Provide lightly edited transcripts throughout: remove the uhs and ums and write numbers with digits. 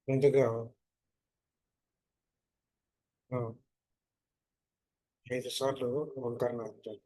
ముందుగా 5 సార్లు ఓంకారనాదం.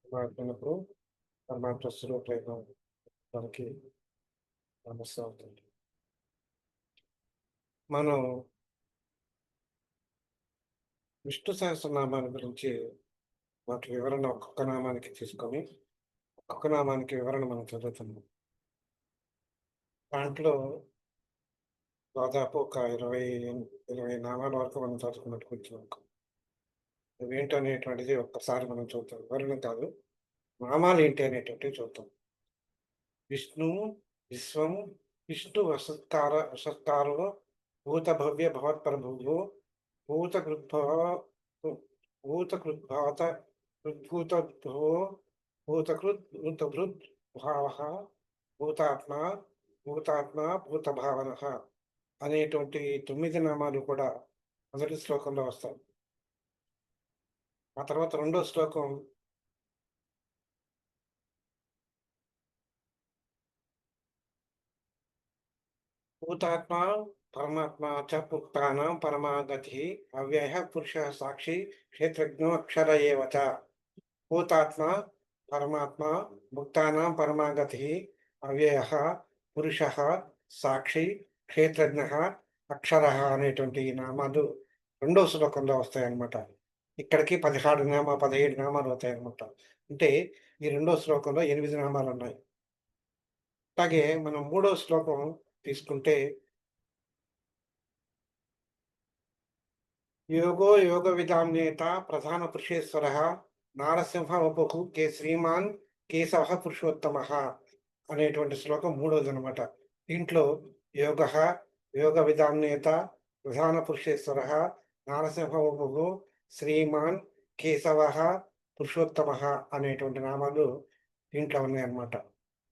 మాట్లాడినప్పుడు పరమాత్మ స్వరూపమైన మనకి నమస్తే అవుతుంది. మనం విష్ణు సహస్రనామాల గురించి వాటి వివరణ ఒక్కొక్క నామానికి తీసుకొని, ఒక్కొక్క నామానికి వివరణ మనం చదువుతున్నాం. దాంట్లో దాదాపు ఒక 20 నామాల వరకు మనం చదువుకున్నట్టు కూర్చున్నాం. అవేంటనేటువంటిది ఒక్కసారి మనం చూద్దాం. వివరణ కాదు, నామాలు ఏంటి అనేటువంటివి చూద్దాం. విష్ణువు, విశ్వం, విష్ణు వసత్కారో భూత భవ్య భవత్ప్రభువు భూతకృద్భవ భూతకృద్భాత హృద్భూతోద్భవో భూతకృద్ భావ భూతాత్మ భూతాత్మ భూతభావన అనేటువంటి 9 నామాలు కూడా మొదటి శ్లోకంలో వస్తాయి. ఆ తర్వాత రెండో శ్లోకం భూతాత్మ పరమాత్మ చ పుక్తానాం పరమాగతి అవ్యయ పురుష సాక్షి క్షేత్రజ్ఞో అక్షర ఏవ చ. భూతాత్మ పరమాత్మ భుక్తానాం పరమాగతి అవ్యయ పురుష సాక్షి క్షేత్రజ్ఞ అక్షర అనేటువంటి నామాలు రెండో శ్లోకంలో వస్తాయన్నమాట. ఇక్కడికి 17 నామాలు అవుతాయన్నమాట. అంటే ఈ రెండో శ్లోకంలో 8 నామాలు ఉన్నాయి. అలాగే మనం మూడో శ్లోకం తీసుకుంటే యోగో యోగ విధాం నేత ప్రధాన పురుషేశ్వర నారసింహ వపుః కే శ్రీమాన్ కేశవ పురుషోత్తమ అనేటువంటి శ్లోకం మూడోది అనమాట. దీంట్లో యోగ యోగ విధాం నేత ప్రధాన పురుషేశ్వర నారసింహ వపుః శ్రీమాన్ కేశవ పురుషోత్తమ అనేటువంటి నామాలు దీంట్లో ఉన్నాయన్నమాట.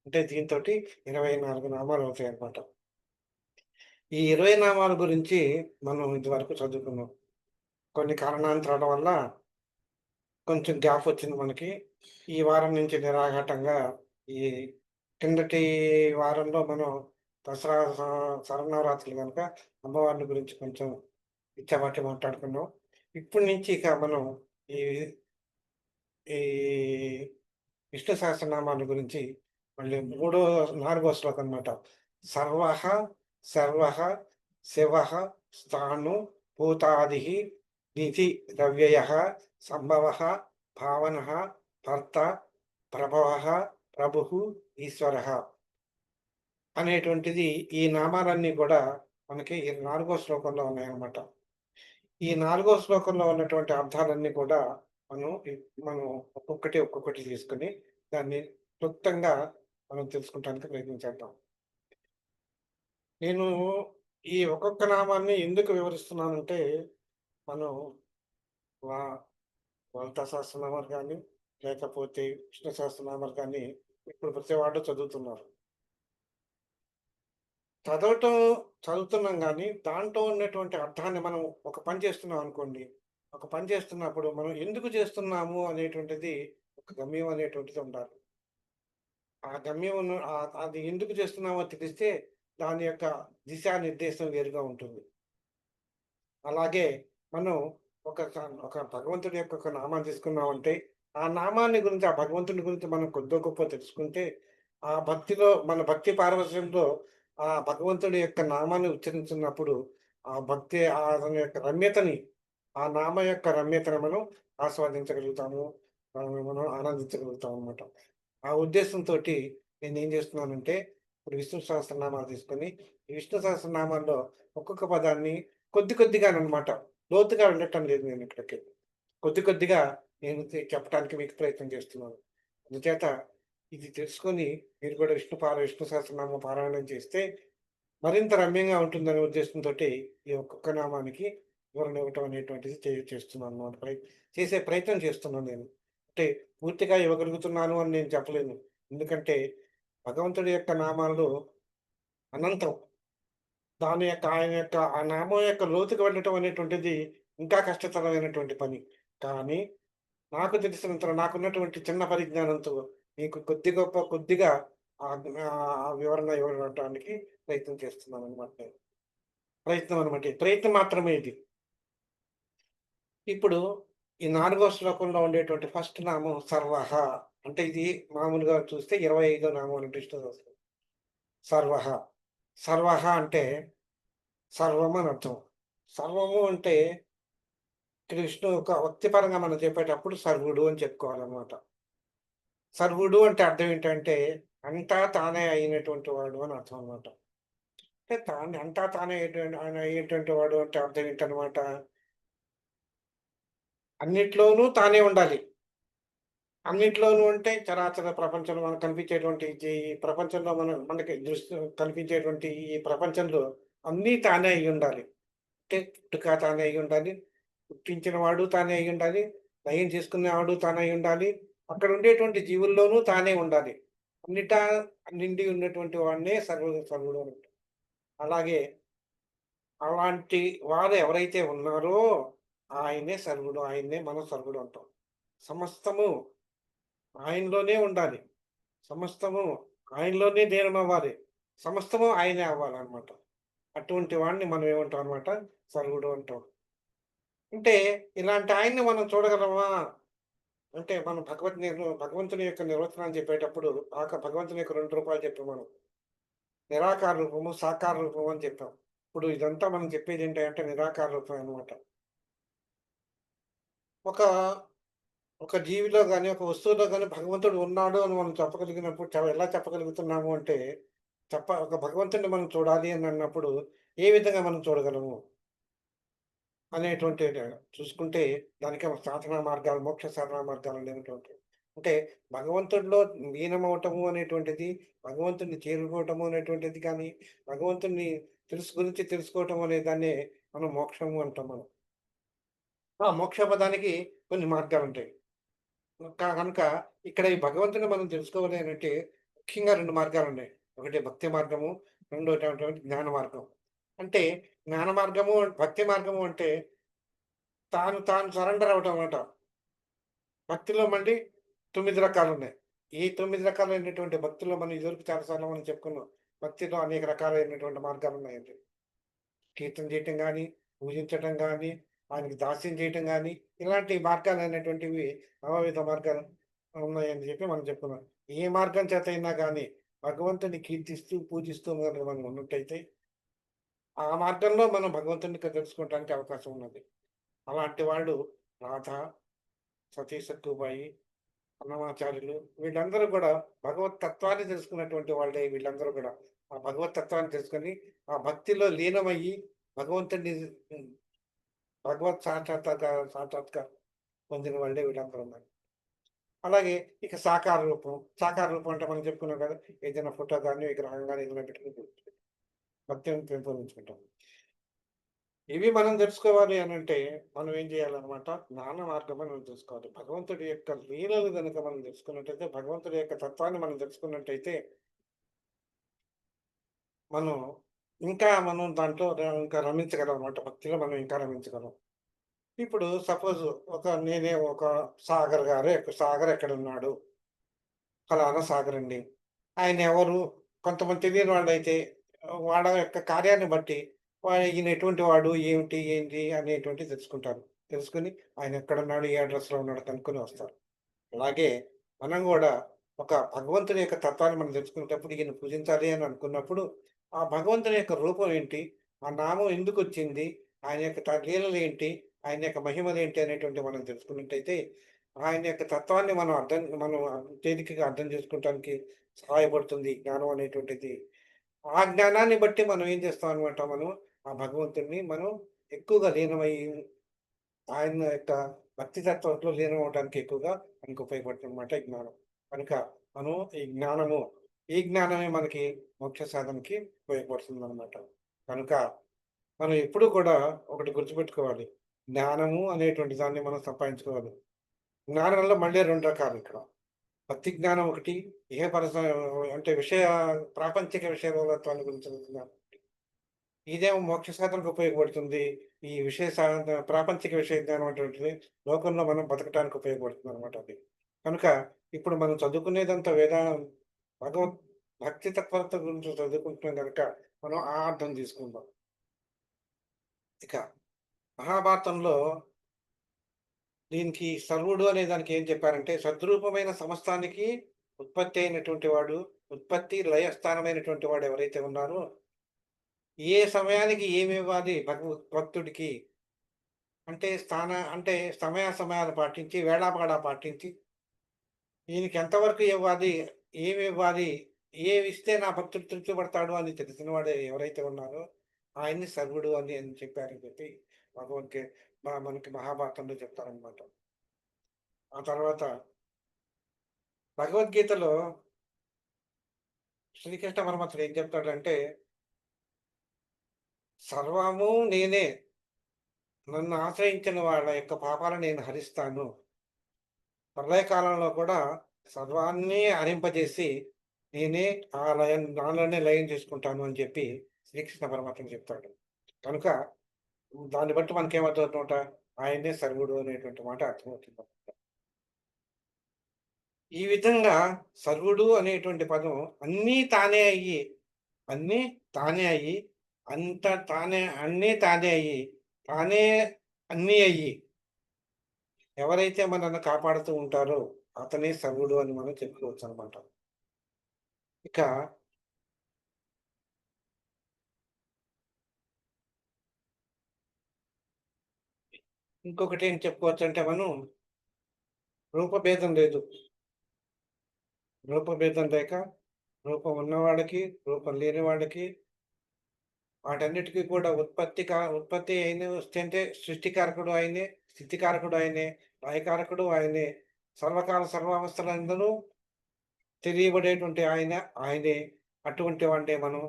అంటే దీంతో 24 నామాలు అవుతాయి అన్నమాట. ఈ 20 నామాల గురించి మనం ఇదివరకు చదువుకున్నాం. కొన్ని కారణాంతరాల వల్ల కొంచెం గ్యాప్ వచ్చింది మనకి. ఈ వారం నుంచి నిరాఘాటంగా ఈ కిందటి వారంలో మనం దసరా శరన్నవరాత్రులు కనుక అమ్మవారిని గురించి కొంచెం ఇచ్చామట్టి మాట్లాడుకున్నాం. ఇప్పటి నుంచి ఇక మనం ఈ ఈ విష్ణు సహస్రనామాల గురించి మళ్ళీ 4వ శ్లోకం అనమాట. సర్వః సర్వః శివః స్థాణు భూతాదిః నిధి రవ్యయః సంభవః భావనః భర్త ప్రభవః ప్రభుః ఈశ్వరః అనేటువంటిది ఈ నామాలన్నీ కూడా మనకి 4వ శ్లోకంలో ఉన్నాయన్నమాట. ఈ 4వ శ్లోకంలో ఉన్నటువంటి అర్థాలన్నీ కూడా మనం ఒక్కొక్కటి తీసుకొని దాన్ని క్లుప్తంగా మనం తెలుసుకుంటానికి ప్రయత్నించేద్దాం. నేను ఈ ఒక్కొక్క నామాన్ని ఎందుకు వివరిస్తున్నానంటే, మనం వా లలితా సహస్రనామాలు కానీ, లేకపోతే విష్ణు సహస్రనామాలు కానీ ఇప్పుడు ప్రతి వాళ్ళు చదువుతున్నారు. చదవటం చదువుతున్నాం గానీ, దాంట్లో ఉన్నటువంటి అర్థాన్ని మనం ఒక పని చేస్తున్నాం అనుకోండి. ఒక పని చేస్తున్నప్పుడు మనం ఎందుకు చేస్తున్నాము అనేటువంటిది ఒక గమ్యం అనేటువంటిది ఉండాలి. ఆ గమ్యం అది ఎందుకు చేస్తున్నామో తెలిస్తే దాని యొక్క దిశానిర్దేశం వేరుగా ఉంటుంది. అలాగే మనం ఒక ఒక భగవంతుడి యొక్క ఒక నామాన్ని తీసుకున్నామంటే, ఆ నామాన్ని గురించి, ఆ భగవంతుని గురించి మనం కొద్దో గొప్పో తెలుసుకుంటే, ఆ భక్తిలో మన భక్తి పారవశ్యంలో ఆ భగవంతుడి యొక్క నామాన్ని ఉచ్చరించినప్పుడు, ఆ భక్తి అతని యొక్క రమ్యతని, ఆ నామ యొక్క రమ్యతను మనం ఆస్వాదించగలుగుతాము. మనం ఆనందించగలుగుతామనమాట. ఆ ఉద్దేశంతోటి నేనేం చేస్తున్నానంటే, ఇప్పుడు విష్ణు సహస్రనామాలు తీసుకొని, ఈ విష్ణు సహస్రనామాల్లో ఒక్కొక్క పదాన్ని కొద్ది కొద్దిగాననమాట. లోతుగా వెళ్ళటం లేదు నేనిక్కడికి. కొద్ది కొద్దిగా నేను చెప్పటానికి మీకు ప్రయత్నం చేస్తున్నాను. అందుచేత ఇది తెలుసుకొని మీరు కూడా విష్ణు సహస్రనామ పారాయణం చేస్తే మరింత రమ్యంగా ఉంటుందనే ఉద్దేశంతోటి ఈ ఒక్కొక్క నామానికి వివరణ ఇవ్వటం అనేటువంటిది చేస్తున్నానన్నమాట. చేసే ప్రయత్నం చేస్తున్నాను నేను. అంటే పూర్తిగా ఇవ్వగలుగుతున్నాను అని నేను చెప్పలేను. ఎందుకంటే భగవంతుడి యొక్క నామాలు అనంతం. దాని యొక్క ఆయన యొక్క ఆ నామం యొక్క లోతుకి వెళ్ళటం అనేటువంటిది ఇంకా కష్టతరమైనటువంటి పని. కానీ నాకు తెలిసినంత నాకున్నటువంటి చిన్న పరిజ్ఞానంతో మీకు కొద్దిగా ఆ వివరణ ఇవ్వడానికి ప్రయత్నం చేస్తున్నాననమాట నేను. ప్రయత్నం మాత్రమే ఇది. ఇప్పుడు ఈ 4వ శ్లోకంలో ఉండేటువంటి ఫస్ట్ నామం సర్వః. అంటే ఇది మామూలుగా చూస్తే 25వ నామం అని విష్ణు సహస్రం. సర్వః. సర్వః అంటే సర్వం అని అర్థం. సర్వము అంటే ఇక్కడ విష్ణు ఒక వృత్తిపరంగా మనం చెప్పేటప్పుడు సర్వుడు అని చెప్పుకోవాలనమాట. సర్వుడు అంటే అర్థం ఏంటంటే అంతా తానే అయినటువంటి వాడు అని అర్థం అనమాట. అంటే అంతా తానే ఆయన అయ్యేటువంటి వాడు అంటే అర్థం ఏంటనమాట? అన్నిట్లోనూ తానే ఉండాలి. అన్నిట్లోనూ అంటే చరాచర ప్రపంచంలో మనకు కనిపించేటువంటి ఈ ప్రపంచంలో మనకి కనిపించేటువంటి ఈ ప్రపంచంలో అన్నీ తానే అయ్యుండాలి. అంటే పుట్టుక తానే అయ్యుండాలి. పుట్టించిన వాడు తానే అయ్యుండాలి. నయం చేసుకునేవాడు తానే అయ్యుండాలి. అక్కడ ఉండేటువంటి జీవుల్లోనూ తానే ఉండాలి. అన్నిటా నిండి ఉన్నటువంటి వాడినే సర్వుడు అని అంటాం. అలాగే అలాంటి వారు ఎవరైతే ఉన్నారో ఆయనే సర్వుడు. ఆయన్నే మనం సర్వుడు అంటాం. సమస్తము ఆయనలోనే ఉండాలి. సమస్తము ఆయనలోనే లీనమవ్వాలి. సమస్తము ఆయనే అవ్వాలనమాట. అటువంటి వాడిని మనం ఏమంటాం అనమాట సర్వుడు అంటాం. అంటే ఇలాంటి ఆయన్ని మనం చూడగలమా? అంటే మనం భగవంతుని యొక్క నిర్వచనాన్ని చెప్పేటప్పుడు భగవంతుని యొక్క 2 రూపాలు చెప్పాం మనం. నిరాకార రూపము, సాకార రూపము అని చెప్పాం. ఇప్పుడు ఇదంతా మనం చెప్పేదేంటంటే నిరాకార రూపం అనమాట. ఒక ఒక జీవిలో గాని, ఒక వస్తువులో గాని భగవంతుడు ఉన్నాడు అని మనం చెప్పగలిగినప్పుడు ఎలా చెప్పగలుగుతున్నాము అంటే, ఒక భగవంతుడిని మనం చూడాలి అని అన్నప్పుడు ఏ విధంగా మనం చూడగలము? అనేటువంటి చూసుకుంటే దానికి సాధనా మార్గాలు, మోక్ష సాధనా మార్గాలు అనేటువంటివి. అంటే భగవంతుడిలో లీనమవ్వటము అనేటువంటిది, భగవంతుడిని చేరుకోవటము అనేటువంటిది కానీ, భగవంతుడిని గురించి తెలుసుకోవటం అనే దాన్నే మనం మోక్షము అంటాం మనం. ఆ మోక్ష పదానికి కొన్ని మార్గాలుంటాయి. కనుక ఇక్కడ ఈ భగవంతుడిని మనం తెలుసుకోవాలి అనంటే ముఖ్యంగా 2 మార్గాలున్నాయి. ఒకటి భక్తి మార్గము, రెండోటేంటంటే జ్ఞాన మార్గం. అంటే జ్ఞాన మార్గము, భక్తి మార్గము అంటే తాను సరెండర్ అవ్వటం అన్నమాట. భక్తిలో మళ్ళీ 9 రకాలున్నాయి. ఈ 9 రకాలైనటువంటి భక్తిలో మనం ఇదివరకు చాలా సార్లు మనం చెప్పుకున్నాం. భక్తిలో అనేక రకాలైనటువంటి మార్గాలున్నాయండి. కీర్తన చేయటం గాని, పూజించటం గాని, ఆయనకి దాస్యం చేయటం గాని, ఇలాంటి మార్గాలనేటువంటివి నవవిధ మార్గాలు ఉన్నాయని చెప్పి మనం చెప్పుకున్నాం. ఏ మార్గం చేతైనా గాని భగవంతుని కీర్తిస్తూ, పూజిస్తూ గనక మనం ఉన్నట్టయితే, ఆ మార్గంలో మనం భగవంతుడిని తెలుసుకోవటానికి అవకాశం ఉన్నది. అలాంటి వాళ్ళు రాధ, సతీ సక్కుబాయి, అన్నమాచార్యులు వీళ్ళందరూ కూడా భగవత్ తత్వాన్ని తెలుసుకున్నటువంటి వాళ్ళే వీళ్ళందరూ కూడా. ఆ భగవత్ తత్వాన్ని తెలుసుకొని, ఆ భక్తిలో లీనమయ్యి భగవంతుడిని హ్మ్, భగవత్ సాక్షాత్కారం పొందిన వాళ్ళే వీళ్ళందరూను. అలాగే ఇక సాకార రూపం అంటే మనం చెప్పుకున్నాం కదా! ఏదైనా ఫోటో గాని, విగ్రహం గాని ఏదైనా పెట్టుకొని భక్తిని పెంపొందించుకుంటాం. ఇవి మనం తెలుసుకోవాలి అనంటే, మనం ఏం చేయాలనమాట, జ్ఞాన మార్గం మనం తెలుసుకోవాలి. భగవంతుడి యొక్క లీలలు గనుక మనం తెలుసుకున్నట్టయితే, భగవంతుడి యొక్క తత్వాన్ని మనం తెలుసుకున్నట్టయితే, మనం మనం దాంట్లో ఇంకా రమించగలం భక్తిలో మనం ఇంకా రమించగలం. ఇప్పుడు సపోజ్ ఒక సాగర్ ఎక్కడున్నాడు? ఫలానా సాగర్ అండి. ఆయనెవరు? కొంతమంది తెలియని వాళ్ళైతే, వాళ్ళ యొక్క కార్యాన్ని బట్టి ఈయన ఎటువంటి వాడు, ఏమిటి, ఏంటి అనేటువంటిది తెలుసుకుంటారు. తెలుసుకొని ఆయన ఎక్కడున్నాడు, ఏ అడ్రెస్‌లో ఉన్నాడో కనుక్కొని వస్తారు. అలాగే మనం గూడా ఒక భగవంతుని యొక్క తత్వాన్ని మనం తెలుసుకునేటప్పుడు ఈయన పూజించాలి అని అనుకున్నప్పుడు, ఆ భగవంతుని యొక్క రూపం ఏంటి? ఆ నామం ఎందుకొచ్చింది? ఆయన యొక్క లీలలేంటి? ఆయన యొక్క మహిమలేంటి? అనేటువంటివి మనం తెలుసుకున్నట్టయితే, ఆయన యొక్క తత్వాన్ని మనం తేలికగా అర్థం చేసుకోవటానికి సహాయపడుతుంది జ్ఞానం అనేటువంటిది. ఆ జ్ఞానాన్ని బట్టి మనం ఏం చేస్తామనమాట ఆ భగవంతుడిని మనం ఎక్కువగా లీనమై ఆయన యొక్క భక్తి తత్వంలో లీనమవ్వడానికి ఎక్కువగా మనకు ఉపయోగపడుతుందన్నమాట ఈ జ్ఞానం. కనుక మనం ఈ జ్ఞానమే మనకి మోక్ష సాధనకి ఉపయోగపడుతుందన్నమాట. కనుక మనం ఎప్పుడూ కూడా ఒకటి గుర్తుపెట్టుకోవాలి. జ్ఞానము అనేటువంటి దాన్ని మనం సంపాదించుకోవాలి. జ్ఞానంలో మళ్ళీ 2 రకాలిక్కడ. భక్తి జ్ఞానం ఒకటి, ఇహపర స అంటే ప్రాపంచిక విషయాల గురించిన జ్ఞానం. ఇదేమో మోక్ష సాధనకు ఉపయోగపడుతుంది. ఈ విషయ సాధన ప్రాపంచిక విషయ జ్ఞానం అటువంటిది లోకంలో మనం బతకటానికి ఉపయోగపడుతుందనమాట అది. కనుక ఇప్పుడు మనం చదువుకునేదంతా భగవత్ భక్తి తత్పరత గురించి చదువుకుంటున్నాం గనక మనం ఆ అర్థం తీసుకుందాం. ఇక మహాభారతంలో దీనికి సర్వుడు అనే దానికి ఏం చెప్పారంటే సద్రూపమైన సమస్తానికి ఉత్పత్తి అయినటువంటి వాడు, ఉత్పత్తి లయ స్థానమైనటువంటి వాడు ఎవరైతే ఉన్నారో, ఏ సమయానికి ఏమివ్వాలి భక్తుడికి అంటే సమయాలు పాటించి, వేళాపాడా పాటించి, ఈయనకి ఎంతవరకు ఇవ్వాలి, ఏమివ్వాలి, ఏమిస్తే నా భక్తుడు తృప్తి పడతాడు అని తెలిసిన వాడు ఎవరైతే ఉన్నారో, ఆయన్ని సర్వుడు అని చెప్పారని చెప్పి భగవద్గీ మనకి మహాభారతంలో చెప్తారనమాట. ఆ తర్వాత భగవద్గీతలో శ్రీకృష్ణ పరమాత్ముడు ఏం చెప్తాడంటే, సర్వము నేనే. నన్ను ఆశ్రయించిన వాళ్ళ యొక్క పాపాలను నేను హరిస్తాను. ప్రళయకాలంలో కూడా సర్వాన్ని హరింపజేసి, నేనే నాలోనే లయం చేసుకుంటాను అని చెప్పి శ్రీకృష్ణ పరమాత్మ చెప్తాడు. కనుక దాన్ని బట్టి మనకేమర్థమవుతుందన్నమాట, ఆయనే సర్వుడు అనేటువంటి మాట అర్థమవుతుంది. ఈ విధంగా సర్వుడు అనేటువంటి పదం అన్నీ తానే అయ్యి, అన్నీ తానే అయ్యి, అన్నీ తానే అయ్యి, తానే అన్నీ అయ్యి ఎవరైతే మనల్ని కాపాడుతూ ఉంటారో అతనే సర్వుడు అని మనం చెప్పుకోవచ్చనమాట. ఇక ఇంకొకటేం చెప్పుకోవచ్చంటే రూపభేదం లేదు. రూపభేదం లేక రూపం ఉన్నవాడికి, రూపం లేని వాడికి వాటన్నిటికి కూడా ఉత్పత్తి వస్తుంటే సృష్టికారకుడు ఆయనే, స్థితికారకుడు ఆయనే, లయకారకుడు ఆయనే, సర్వకాల సర్వావస్థలందును తెలియబడేటువంటి ఆయనే. అటువంటి వాడినే మనం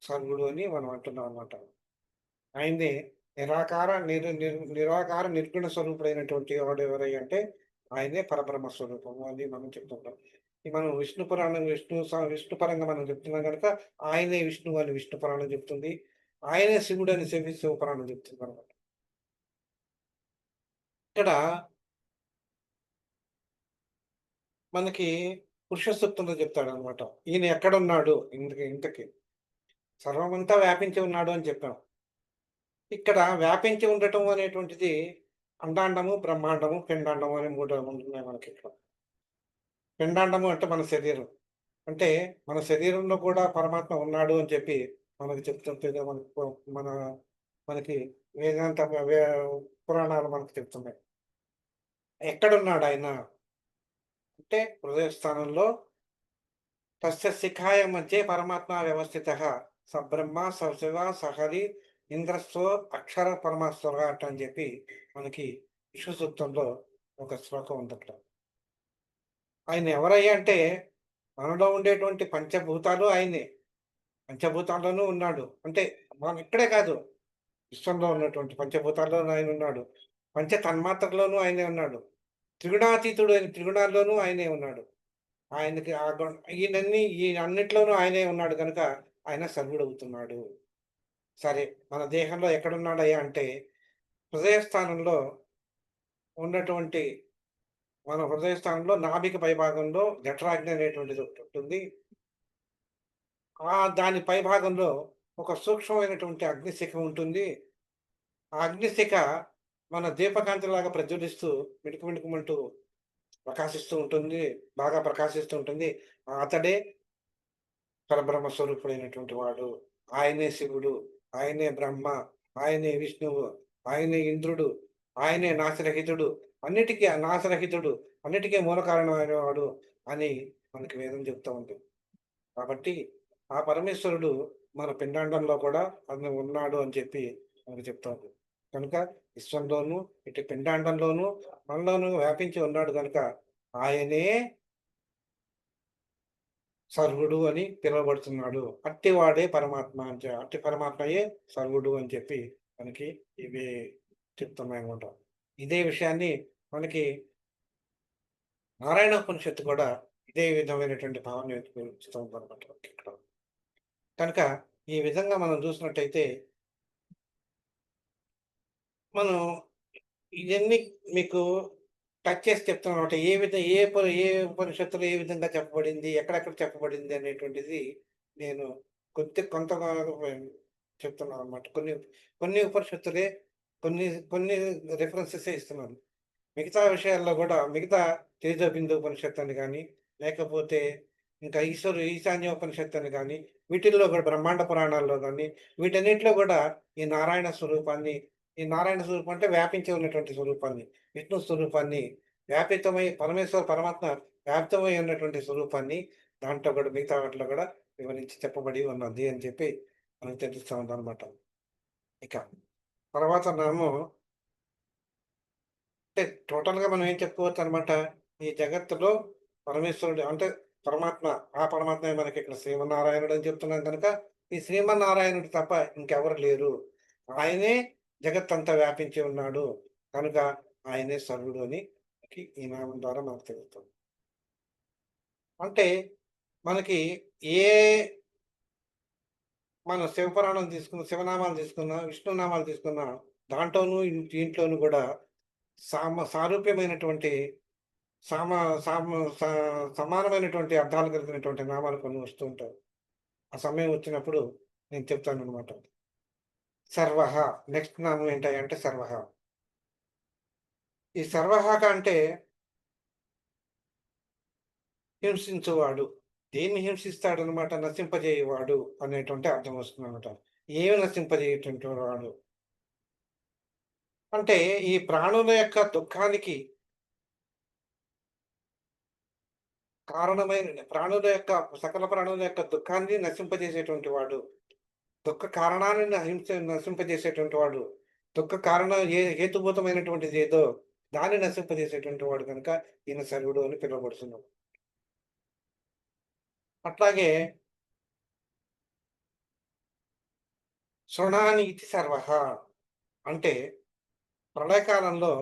సర్వుడు అని మనం అంటున్నాం అన్నమాట. ఆయన్నే నిరాకార నిర్గుణ స్వరూపుడైనటువంటి వాడు ఎవరయ్య అంటే ఆయనే పరబ్రహ్మ స్వరూపము అని మనం చెప్తుంటాం. మనం విష్ణు పురాణం విష్ణు పరంగా మనం చెప్తున్నాం గనక ఆయనే విష్ణువు అని విష్ణు పురాణం చెప్తుంది. ఆయనే శివుడు అని శివ పురాణం చెప్తుందనమాట. ఇక్కడ మనకి పురుష సూక్తంలో చెప్తాడనమాట. ఈయన ఎక్కడున్నాడు ఇంతకి సర్వమంతా వ్యాపించి ఉన్నాడు అని చెప్పాం. ఇక్కడ వ్యాపించి ఉండటం అనేటువంటిది అండాండము, బ్రహ్మాండము, పిండాండము అని 3 ఉంటున్నాయి మనకిక్కడ. పిండాండము అంటే మన శరీరం. అంటే మన శరీరంలో కూడా పరమాత్మ ఉన్నాడు అని చెప్పి మనకు చెప్తుంటే మన మనకి వేదాంత పురాణాలు మనకు చెప్తున్నాయి. ఎక్కడున్నాడాయన? అంటే హృదయ స్థానంలో తస్య శిఖాయ మధ్యే పరమాత్మ వ్యవస్థితః. సబ్రహ్మ సశివ సహరి ఇంద్రస్వ అక్షర పరమాత్మగా అని చెప్పి మనకి విష్ణు సూక్తంలో ఒక శ్లోకం ఉందక్కడ. ఆయన ఎవరయ్యా అంటే మనలో ఉండేటువంటి పంచభూతాలు ఆయనే. పంచభూతాల్లోనూ ఉన్నాడు. అంటే మనం ఇక్కడే కాదు, విశ్వంలో ఉన్నటువంటి పంచభూతాల్లోనూ ఆయన ఉన్నాడు. పంచ తన్మాత్రలోనూ ఆయనే ఉన్నాడు. త్రిగుణాతీతుడు అయిన త్రిగుణాల్లోనూ ఆయనే ఉన్నాడు. ఆయనకి ఆ గుణ ఈ అన్నిట్లోనూ ఆయనే ఉన్నాడు కనుక ఆయన సర్వుడవుతున్నాడు. సరే, మన దేహంలో ఎక్కడున్నాడయ్యా అంటే హృదయ స్థానంలో ఉన్నటువంటి మన హృదయ స్థానంలో నాభిక పైభాగంలో జఠరాగ్ని అనేటువంటిది ఒకటి ఉంటుంది. దాని పైభాగంలో ఒక సూక్ష్మమైనటువంటి అగ్నిశిఖ ఉంటుంది. ఆ అగ్నిశిఖ మన దీపకాంతిలాగా ప్రజ్వలిస్తూ మిణుకు మిణుకుమంటూ ప్రకాశిస్తూ ఉంటుంది. బాగా ప్రకాశిస్తూ ఉంటుంది. అతడే పరబ్రహ్మ స్వరూపుడైనటువంటి వాడు. ఆయనే శివుడు, ఆయనే బ్రహ్మ, ఆయనే విష్ణువు, ఆయనే ఇంద్రుడు, ఆయనే నాశరహితుడు, అన్నిటికి నాశరహితుడు, అన్నిటికీ మూల కారణమైన వాడు అని మనకి వేదం చెప్తా ఉంది. కాబట్టి ఆ పరమేశ్వరుడు మన పిండాండంలో కూడా ఉన్నాడు అని చెప్పి మనకు చెప్తా ఉంది. కనుక విశ్వంలోనూ, ఇటు పిండాండంలోనూ, మనలోనూ వ్యాపించి ఉన్నాడు గనుక ఆయనే సర్వుడు అని పిలువబడుతున్నాడు. అట్టివాడే పరమాత్మ అట్టి పరమాత్మయే సర్వుడు అని చెప్పి మనకి ఇవి చెప్తున్నాయన్నమాట. ఇదే విషయాన్ని మనకి నారాయణోపనిషత్తు కూడా ఇదే విధమైనటువంటి భావన ఇస్తూ ఉందన్నమాట ఇక్కడ. కనుక ఈ విధంగా మనం చూసినట్టయితే మనం ఇవన్నీ మీకు టచ్ చేసి చెప్తానన్నమాట. ఏ ఉపనిషత్తులో ఏ విధంగా చెప్పబడింది, ఎక్కడెక్కడ చెప్పబడింది అనేటువంటిది నేను కొంతగా చెప్తున్నానన్నమాట. కొన్ని కొన్ని ఉపనిషత్తులే కొన్ని కొన్ని రిఫరెన్సెసే ఇస్తున్నాను. మిగతా విషయాల్లో గూడా మిగతా తేజోబిందు ఉపనిషత్తు అని గాని, లేకపోతే ఇంకా ఈశాన్యోపనిషత్తు అని గాని, వీటిల్లో గూడా బ్రహ్మాండ పురాణాల్లో గాని, వీటన్నిటిలో గూడా ఈ నారాయణ స్వరూపాన్ని, ఈ నారాయణ స్వరూపం అంటే వ్యాపించి ఉన్నటువంటి స్వరూపాన్ని, విష్ణు స్వరూపాన్ని, పరమాత్మ వ్యాప్తమై ఉన్నటువంటి స్వరూపాన్ని దాంట్లో గూడా మిగతా వాటిలో గూడా వివరించి చెప్పబడి ఉన్నది అని చెప్పి మనకు తెలుస్తా ఉందనమాట. ఇక తర్వాత అంటే టోటల్‌గా మనం ఏం చెప్పుకోవచ్చనమాట. ఈ జగత్తులో పరమేశ్వరుడు అంటే పరమాత్మ, ఆ పరమాత్మే మనకిక్కడ శ్రీమన్నారాయణుడు అని చెప్తున్నాం కనుక, ఈ శ్రీమన్నారాయణుడు తప్ప ఇంకెవరు లేరు. ఆయనే జగత్తంతా వ్యాపించి ఉన్నాడు. కనుక ఆయనే సర్వుడు అని ఈ నామం ద్వారా మనకు తెలుస్తుంది. అంటే మనకి ఏ మన శివపురాణం తీసుకున్న, శివనామాలు తీసుకున్నా, విష్ణునామాలు తీసుకున్నా దాంట్లోనూ దీంట్లోనూ గూడా సారూప్యమైనటువంటి సామ సామ స సమానమైనటువంటి అర్థాలు కలిగినటువంటి నామాలు కొన్ని వస్తూ ఉంటాయి. ఆ సమయం వచ్చినప్పుడు నేను చెప్తాననమాట. సర్వః నెక్స్ట్ నామం ఏంటంటే సర్వః. ఈ సర్వః అంటే హింసించువాడు. దేన్ని హింసిస్తాడనమాట? నశింపజేయువాడు అనేటువంటి అర్థం వస్తుందనమాట. ఏమి నశింపజేయేటువంటి వాడు? అంటే ఈ ప్రాణుల యొక్క దుఃఖానికి కారణమైన ప్రాణుల యొక్క సకల ప్రాణుల యొక్క దుఃఖాన్ని నశింపజేసేటువంటి వాడు. దుఃఖ కారణాన్ని నశింపజేసేటువంటి వాడు. దుఃఖ కారణం హేతుభూతమైనటువంటిదేదో దాన్ని నశింపజేసేటువంటి వాడు కనుక ఈయన సర్వుడు అని పిలువబడుతున్నాడు. అట్లాగే శృణాని ఇతి సర్వః అంటే ప్రళయకాలంలో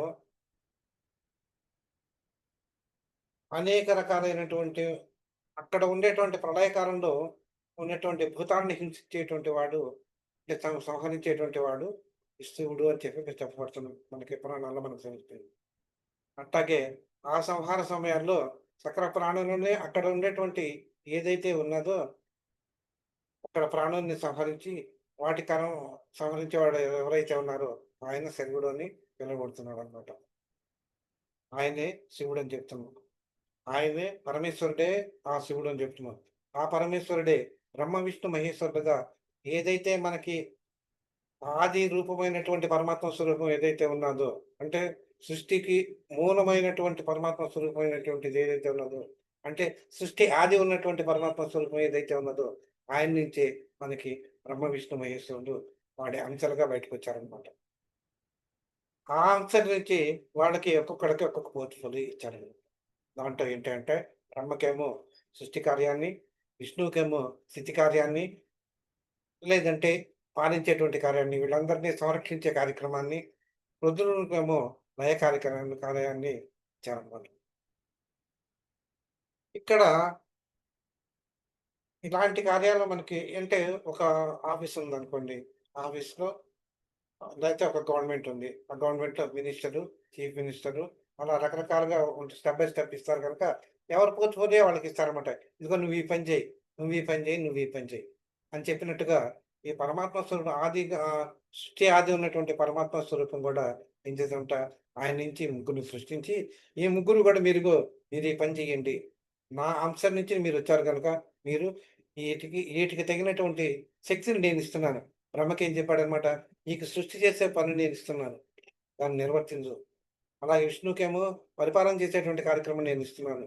అనేక రకాలైనటువంటి అక్కడ ఉండేటువంటి ప్రళయకాలంలో ఉన్నటువంటి భూతాన్ని హింసించేటువంటి వాడు, అంటే సంహరించేటువంటి వాడు శివుడు అని చెప్పి చెప్పబడుతున్నాడు. మనకి పురాణాల్లో మనకు తెలుస్తుంది. అట్టాగే ఆ సంహార సమయాల్లో సకల ప్రాణులనే అక్కడ ఉండేటువంటి ఏదైతే ఉన్నదో అక్కడ ప్రాణుల్ని సంహరించి వాటి సంహరించేవాడు ఎవరైతే ఉన్నారో ఆయన శివుడు అని పిలువబడుతున్నాడు అనమాట. ఆయనే శివుడు అని చెప్తున్నాం. ఆయనే పరమేశ్వరుడే ఆ శివుడు అని చెప్తున్నాం. ఆ పరమేశ్వరుడే బ్రహ్మ విష్ణు మహేశ్వరుడుగా ఏదైతే మనకి ఆది రూపమైనటువంటి పరమాత్మ స్వరూపం ఏదైతే ఉన్నదో, అంటే సృష్టికి మూలమైనటువంటి పరమాత్మ స్వరూపమైనటువంటిది ఏదైతే ఉన్నదో, అంటే సృష్టి ఆది ఉన్నటువంటి పరమాత్మ స్వరూపం ఏదైతే ఉన్నదో, ఆయన నుంచే మనకి బ్రహ్మ విష్ణు మహేశ్వరుడు వాడి అంచెలుగా బయటకొచ్చారనమాట. ఆ అంచెల నుంచి వాళ్ళకి ఒక్కొక్కడికి ఒక్కొక్క పోర్ట్‌ఫోలియో ఇచ్చారండి. దాంట్లో ఏంటంటే బ్రహ్మకేమో సృష్టి కార్యాన్ని, విష్ణువుకేమో స్థితి కార్యాన్ని, లేదంటే పాలించేటువంటి కార్యాన్ని వీళ్ళందరినీ సంరక్షించే కార్యక్రమాన్ని, రుద్రునికేమో లయ కార్యాన్ని ఇచ్చారన్నమాట. ఇక్కడ ఇలాంటి కార్యాలు మనకి అంటే ఒక ఆఫీస్ ఉందనుకోండి. ఆఫీస్‌లో లేతే ఒక గవర్నమెంట్ ఉంది. ఆ గవర్నమెంట్‌లో మినిస్టరు, చీఫ్ మినిస్టరు అలా రకరకాలుగా స్టెప్ బై స్టెప్ ఇస్తారు గనక ఎవరి పోర్ట్‌ఫోలియో వాళ్ళకిస్తారన్నమాట. ఇదిగో నువ్వు ఈ పని చెయి, నువ్వు ఈ పని చెయి, నువ్వు ఈ పని చెయి అని చెప్పినట్టుగా ఈ పరమాత్మ స్వరూపం సృష్టి ఆది ఉన్నటువంటి పరమాత్మ స్వరూపం కూడా ఏం చేశారంట, ఆయన నుంచి ముగ్గురిని సృష్టించి, ఈ ముగ్గురు కూడా మీరు ఈ పని చేయండి. నా అంశం నుంచి మీరొచ్చారు గనక, మీరు ఈటికి తగినటువంటి శక్తిని నేనిస్తున్నాను. బ్రహ్మకేం చెప్పాడనమాట, "నీకు సృష్టి చేసే పని నేనిస్తున్నాను. దాన్ని నిర్వర్తించు." అలాగే విష్ణువుకేమో పరిపాలన చేసేటువంటి కార్యక్రమం నేనిస్తున్నాను.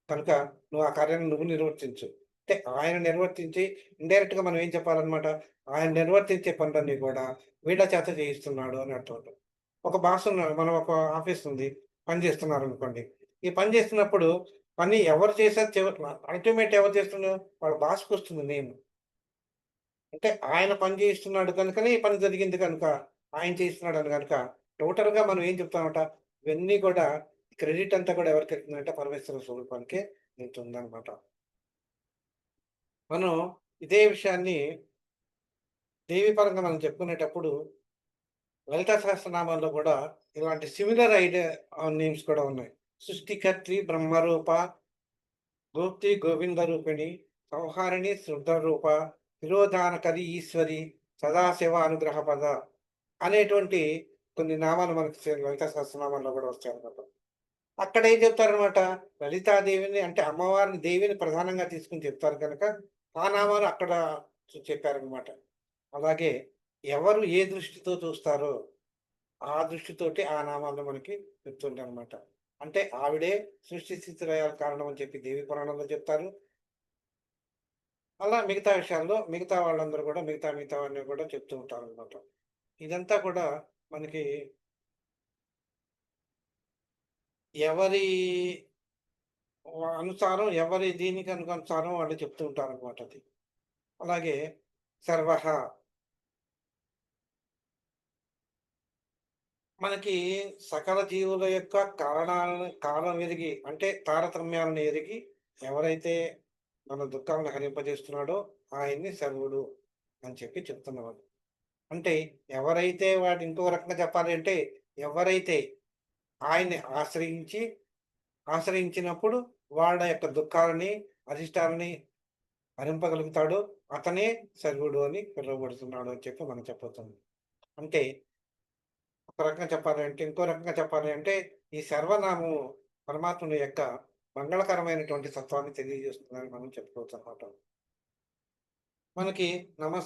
కనుక నువ్వు ఆ కార్యాన్ని నువ్వు నిర్వర్తించు. అంటే ఆయన నిర్వర్తించి ఇండైరెక్ట్‌గా మనం ఏం చెప్పాలనమాట, ఆయన నిర్వర్తించే పనులన్నీ కూడా వీళ్ళ చేత చేయిస్తున్నాడు అని అర్థం. ఒక బాస్ ఉన్నాడు. మనం ఒక ఆఫీస్ ఉంది. పని చేస్తున్నారనుకోండి. ఈ పని చేస్తున్నప్పుడు పని ఎవరు చేసారు అల్టిమేట్ ఎవరు చేస్తున్నారు? వాళ్ళ బాస్‌కొస్తుంది నేమ్. అంటే ఆయన పని చేయిస్తున్నాడు కనుకనే ఈ పని జరిగింది కనుక, ఆయన చేయిస్తున్నాడని గనుక టోటల్‌గా మనం ఏం చెప్తామట, ఇవన్నీ కూడా క్రెడిట్ అంతా కూడా ఎవరికెళ్తుందంటే పరమేశ్వర స్వరూపానికే వెళ్తుందనమాట. మనం ఇదే విషయాన్ని దేవి పరంగా మనం చెప్పుకునేటప్పుడు లలితా సహస్రనామాల్లో గూడా ఇలాంటి సిమిలర్ నేమ్స్ కూడా ఉన్నాయి. సృష్టికర్త్రి బ్రహ్మరూప, గోప్తి గోవిందరూపిణి, సంహారిణి శుద్ధరూప, తిరోధానకరి ఈశ్వరి, సదాశివ అనుగ్రహపద అనేటువంటి కొన్ని నామాలు మనకి లలితా సహస్రనామాల్లో గూడా వస్తాయన్నమాట. అక్కడ ఏం చెప్తారనమాట, లలితాదేవిని అంటే అమ్మవారిని దేవిని ప్రధానంగా తీసుకొని చెప్తారు కనుక, ఆ నామాలు అక్కడ చెప్పారనమాట. అలాగే ఎవరు ఏ దృష్టితో చూస్తారో ఆ దృష్టితోటి ఆ నామాలు మనకి చెప్తుంటారనమాట. అంటే ఆవిడే సృష్టి స్థితి లయాలకు కారణం అని చెప్పి దేవి పురాణంలో చెప్తారు. అలా మిగతా విషయాల్లో మిగతా వాళ్ళందరూ కూడా మిగతావన్నీ కూడా చెప్తూ ఉంటారనమాట. ఇదంతా కూడా మనకి ఎవరి అనుసారం ఎవరి దీనికి అనుసారం వాళ్ళు చెప్తూ ఉంటారనమాట అది. అలాగే సర్వహ మనకి సకల జీవుల యొక్క కారణాలను కాలం ఎరిగి అంటే తారతమ్యాలను ఎరిగి ఎవరైతే మన దుఃఖాలను హరింపజేస్తున్నాడో ఆయన్ని సర్వుడు అని చెప్పి చెప్తున్నవాడు. అంటే ఎవరైతే వాడు ఇంకో రకంగా చెప్పాలి అంటే ఎవరైతే ఆయన్ని ఆశ్రయించినప్పుడు వాళ్ళ యొక్క దుఃఖాలని, అరిష్టాలని హరింపగలుగుతాడో అతనే సర్వుడు అని పిలువబడుతున్నాడు అని చెప్పి మనం చెప్పొచ్చండి. అంటే ఒక రకంగా చెప్పాలంటే, ఇంకో రకంగా చెప్పాలి అంటే, ఈ సర్వనామము పరమాత్ముని యొక్క మంగళకరమైనటువంటి తత్వాన్ని తెలియజేస్తుందని మనం చెప్పుకోవచ్చనమాట. మనకి నమః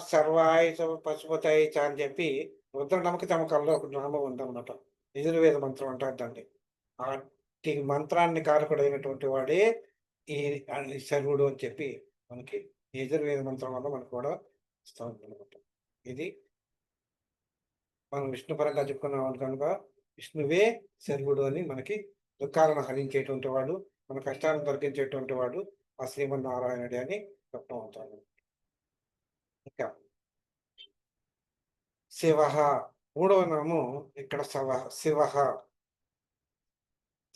సర్వాయ చ పశుపతయే చ అని చెప్పి రుద్రనమక చమకంలో ఒక నామం ఉందనమాట. యజుర్వేద మంత్రం అంటారు దాన్ని. ఆటి మంత్రాన్ని కారకుడైనటువంటి వాడే ఈ ఈ సర్వుడు అని చెప్పి మనకి యజుర్వేద మంత్రం వల్ల మనకు కూడా వస్తా ఉందనమాట. ఇది మనం విష్ణు పరంగా చెప్పుకున్నాం కనుక విష్ణువే శర్వుడు అని మనకి దుఃఖాలను హరించేటువంటి వాడు, మన కష్టాలను తొలగించేటువంటి వాడు ఆ శ్రీమన్నారాయణుడే అని చెప్పడం అవుతాడు. ఇంకా శివః మూడవ నామం ఇక్కడ శివః.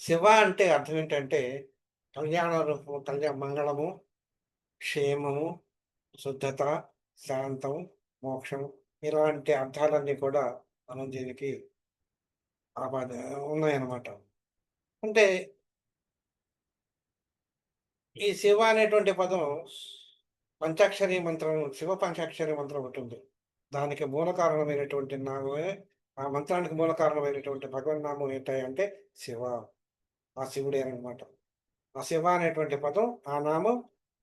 శివ అంటే అర్థం ఏంటంటే కళ్యాణ రూపము, మంగళము, క్షేమము, శుద్ధత, శాంతం, మోక్షం ఇలాంటి అర్థాలన్నీ కూడా మనం దీనికి ఆపాద ఉన్నాయన్నమాట. అంటే ఈ శివ అనేటువంటి పదం పంచాక్షరి మంత్రం శివ పంచాక్షరి మంత్రం ఒకటుంది. దానికి మూల కారణమైనటువంటి నామమే ఆ మంత్రానికి మూల కారణమైనటువంటి భగవన్నామం ఏంటంటే శివ. ఆ శివుడేననమాట. ఆ శివ అనేటువంటి పదం, ఆ నామం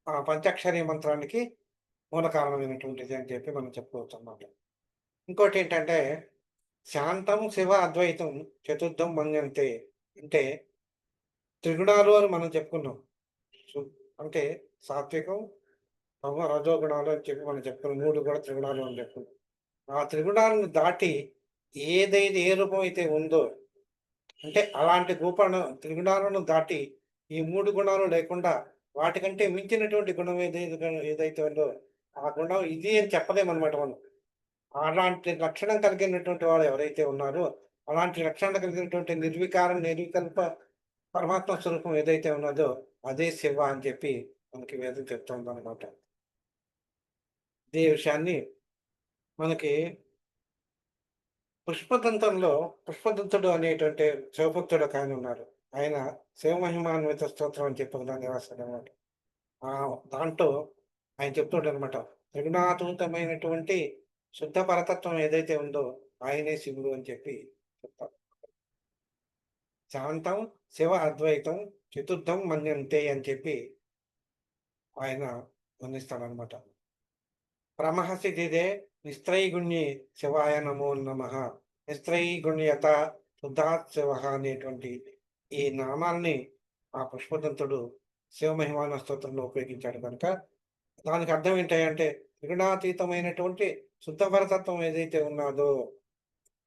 ఆ పంచాక్షరి మంత్రానికి మూల కారణమైనటువంటిది అని చెప్పి మనం చెప్పుకోవచ్చనమాట. ఇంకోటేంటంటే శాంతం శివ అద్వైతం చతుర్థం మన్యంతే. అంటే త్రిగుణాలు అని మనం చెప్పుకున్నాం. సు అంటే సాత్వికం, రజోగుణాలు అని చెప్పి మనం చెప్పుకున్నాం. 3 కూడా త్రిగుణాలు అని చెప్పుకున్నాం. ఆ త్రిగుణాలను దాటి ఏ రూపం అయితే ఉందో అంటే అలాంటి త్రిగుణాలను దాటి ఈ 3 గుణాలు లేకుండా వాటికంటే మించినటువంటి గుణం ఏదైతే ఉందో ఆ గుణం ఇది అని చెప్పలేమనమాట మనం. అలాంటి లక్షణం కలిగినటువంటి వాడు ఎవరైతే ఉన్నారో అలాంటి లక్షణం కలిగినటువంటి నిర్వికల్ప పరమాత్మ స్వరూపం ఏదైతే ఉన్నదో అదే శివ అని చెప్పి మనకి వేదం చెప్తుందనమాట. ఇదే విషయాన్ని మనకి పుష్పదంతంలో పుష్పదంతుడు అనేటువంటి శివభక్తుడు ఒకాయన ఉన్నారు. ఆయన శివమహిమాన్విత స్తోత్రం అని చెప్పి ఒకదాన్ని రాస్తాడనమాట. దాంట్లో ఆయన చెప్తుంటాడనమాట. త్రిగుణాతీతమైనటువంటి శుద్ధ పరతత్వం ఏదైతే ఉందో ఆయనే శివుడు అని చెప్పి చెప్తాం. శాంతం శివ అద్వైతం చతుర్థం మన్యంతే అని చెప్పి ఆయన వర్ణిస్తాడనమాట. ప్రమహసిదిదే నిస్త్రైగుణ్యే శివాయ నమో నమః. నిస్త్రైగుణ్యత శుద్ధాత్ శివః అనేటువంటి ఈ నామాల్ని ఆ పుష్పదంతుడు శివమహిమాన స్తోత్రంలో ఉపయోగించాడు కనుక, దానికి అర్థం ఏంటంటే త్రిగుణాతీతమైనటువంటి శుద్ధ పరతత్వం ఏదైతే ఉన్నదో,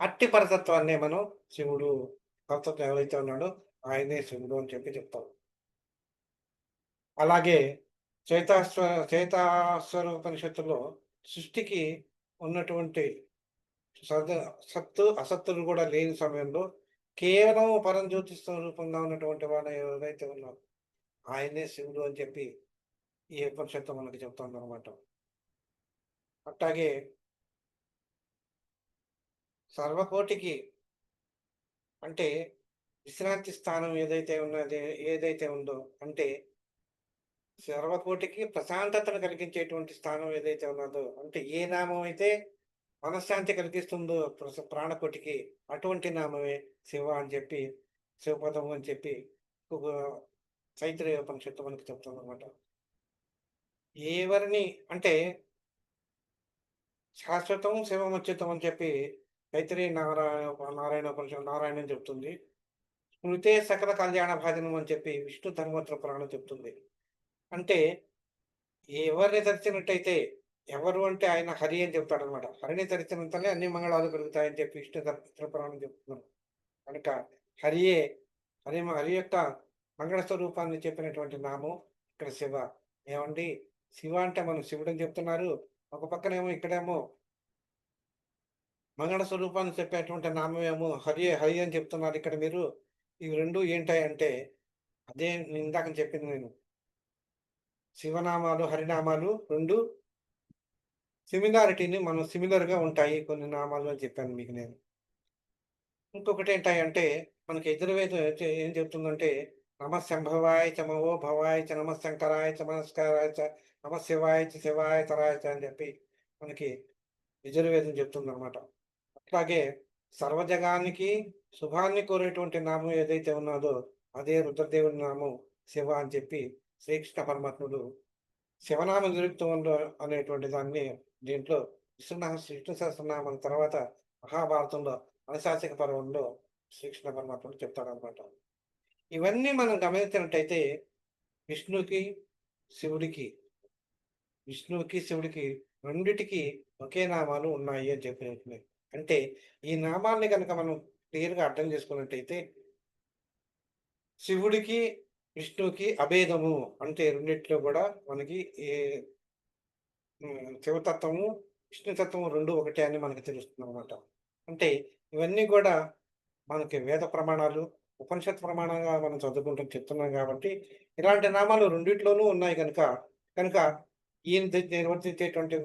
అట్టి పరతత్వాన్నే మనం శివుడు, పరతత్వం ఎవరైతే ఉన్నాడో ఆయనే శివుడు అని చెప్పి చెప్తాం. అలాగే చైతాస్వ చైతాస్వరోపనిషత్తులో సృష్టికి ఉన్నటువంటి సద్ సత్తు, అసత్తులు కూడా లేని సమయంలో కేవలం పరంజ్యోతి స్వరూపంగా ఉన్నటువంటి వాడు ఎవరైతే ఉన్నారో ఆయనే శివుడు అని చెప్పి ఈ ఉపనిషత్తు మనకి చెప్తుందనమాట. అట్లాగే సర్వకోటికి అంటే విశ్రాంతి స్థానం ఏదైతే ఉందో అంటే సర్వకోటికి ప్రశాంతతను కలిగించేటువంటి స్థానం ఏదైతే ఉన్నదో, అంటే ఏ నామం అయితే మనశ్శాంతి కలిగిస్తుందో ప్రాణకోటికి అటువంటి నామమే శివ అని చెప్పి, శివపదము అని చెప్పి ఒక తైత్తిరీయ ఉపనిషత్తు మనకు చెప్తుందన్నమాట. ఎవరిని అంటే శాశ్వతం శివమచ్యుతం అని చెప్పి తైత్తిరీయ నారాయణ నారాయణం చెప్తుంది. స్మృతే సకల కళ్యాణ భాజనం అని చెప్పి విష్ణు ధర్మోత్తర పురాణం చెప్తుంది. అంటే ఎవరిని తరిచినట్టయితే, ఎవరు అంటే ఆయన హరి అని చెప్తాడనమాట. హరిని తరిచినంతనే అన్ని మంగళాలు కలుగుతాయని చెప్పి విష్ణు ధర్మోత్తర పురాణం చెప్తున్నాం. కనుక హరియే హరి యొక్క మంగళ స్వరూపాన్ని చెప్పినటువంటి నామం ఇక్కడ శివ. ఏమండి, శివ అంటే మనం శివుడు అని చెప్తున్నారు, ఒక పక్కనేమో ఇక్కడేమో మంగళ స్వరూపాన్ని చెప్పేటువంటి నామమేమో హరి అని చెప్తున్నారు ఇక్కడ మీరు. ఇవి రెండు ఏంటాయంటే అదే ఇందాక చెప్పింది నేను. శివనామాలు హరినామాలు రెండు సిమిలారిటీని మనం సిమిలర్గా ఉంటాయి కొన్ని నామాలు అని చెప్పాను మీకు నేను. ఇంకొకటి ఏంటంటే మనకి యజుర్వేదం ఏం చెప్తుందంటే నమశంభవాయ చ మవో భవాయ చ నమశంకరాయ చ నమస్కారాయ చ నమశివాయ చ శివాయ తరాయ చ అని చెప్పి మనకి యజుర్వేదం చెప్తుంది అనమాట. అట్లాగే సర్వజగానికి శుభాన్ని కోరేటువంటి నామం ఏదైతే ఉన్నదో అదే రుద్రదేవుని నామం శివ అని చెప్పి శ్రీకృష్ణ పరమాత్ముడు శివనామ నిరుక్తంలో అనేటువంటి దాన్ని దీంట్లో విష్ణు సహస్రనామం తర్వాత మహాభారతంలో అనుశాసక పర్వంలో శ్రీకృష్ణ పరమాత్ముడు చెప్తాడనమాట. ఇవన్నీ మనం గమనించినట్టయితే విష్ణువుకి శివుడికి శివుడికి రెండిటికి ఒకే నామాలు ఉన్నాయి అని చెప్పినట్టు. అంటే ఈ నామాల్ని కనుక మనం క్లియర్గా అర్థం చేసుకున్నట్టయితే శివుడికి విష్ణువుకి అభేదము అంటే రెండిట్లో కూడా మనకి శివతత్వము విష్ణుతత్వము రెండు ఒకటే అని మనకు తెలుస్తుంది అనమాట. అంటే ఇవన్నీ కూడా మనకి వేద ప్రమాణాలు ఉపనిషత్ ప్రమాణంగా మనం చదువుకుంటూ చెప్తున్నాం కాబట్టి ఇలాంటి నామాలు రెండిట్లోనూ ఉన్నాయి కనుక ఈయన నిర్వర్తించేటువంటి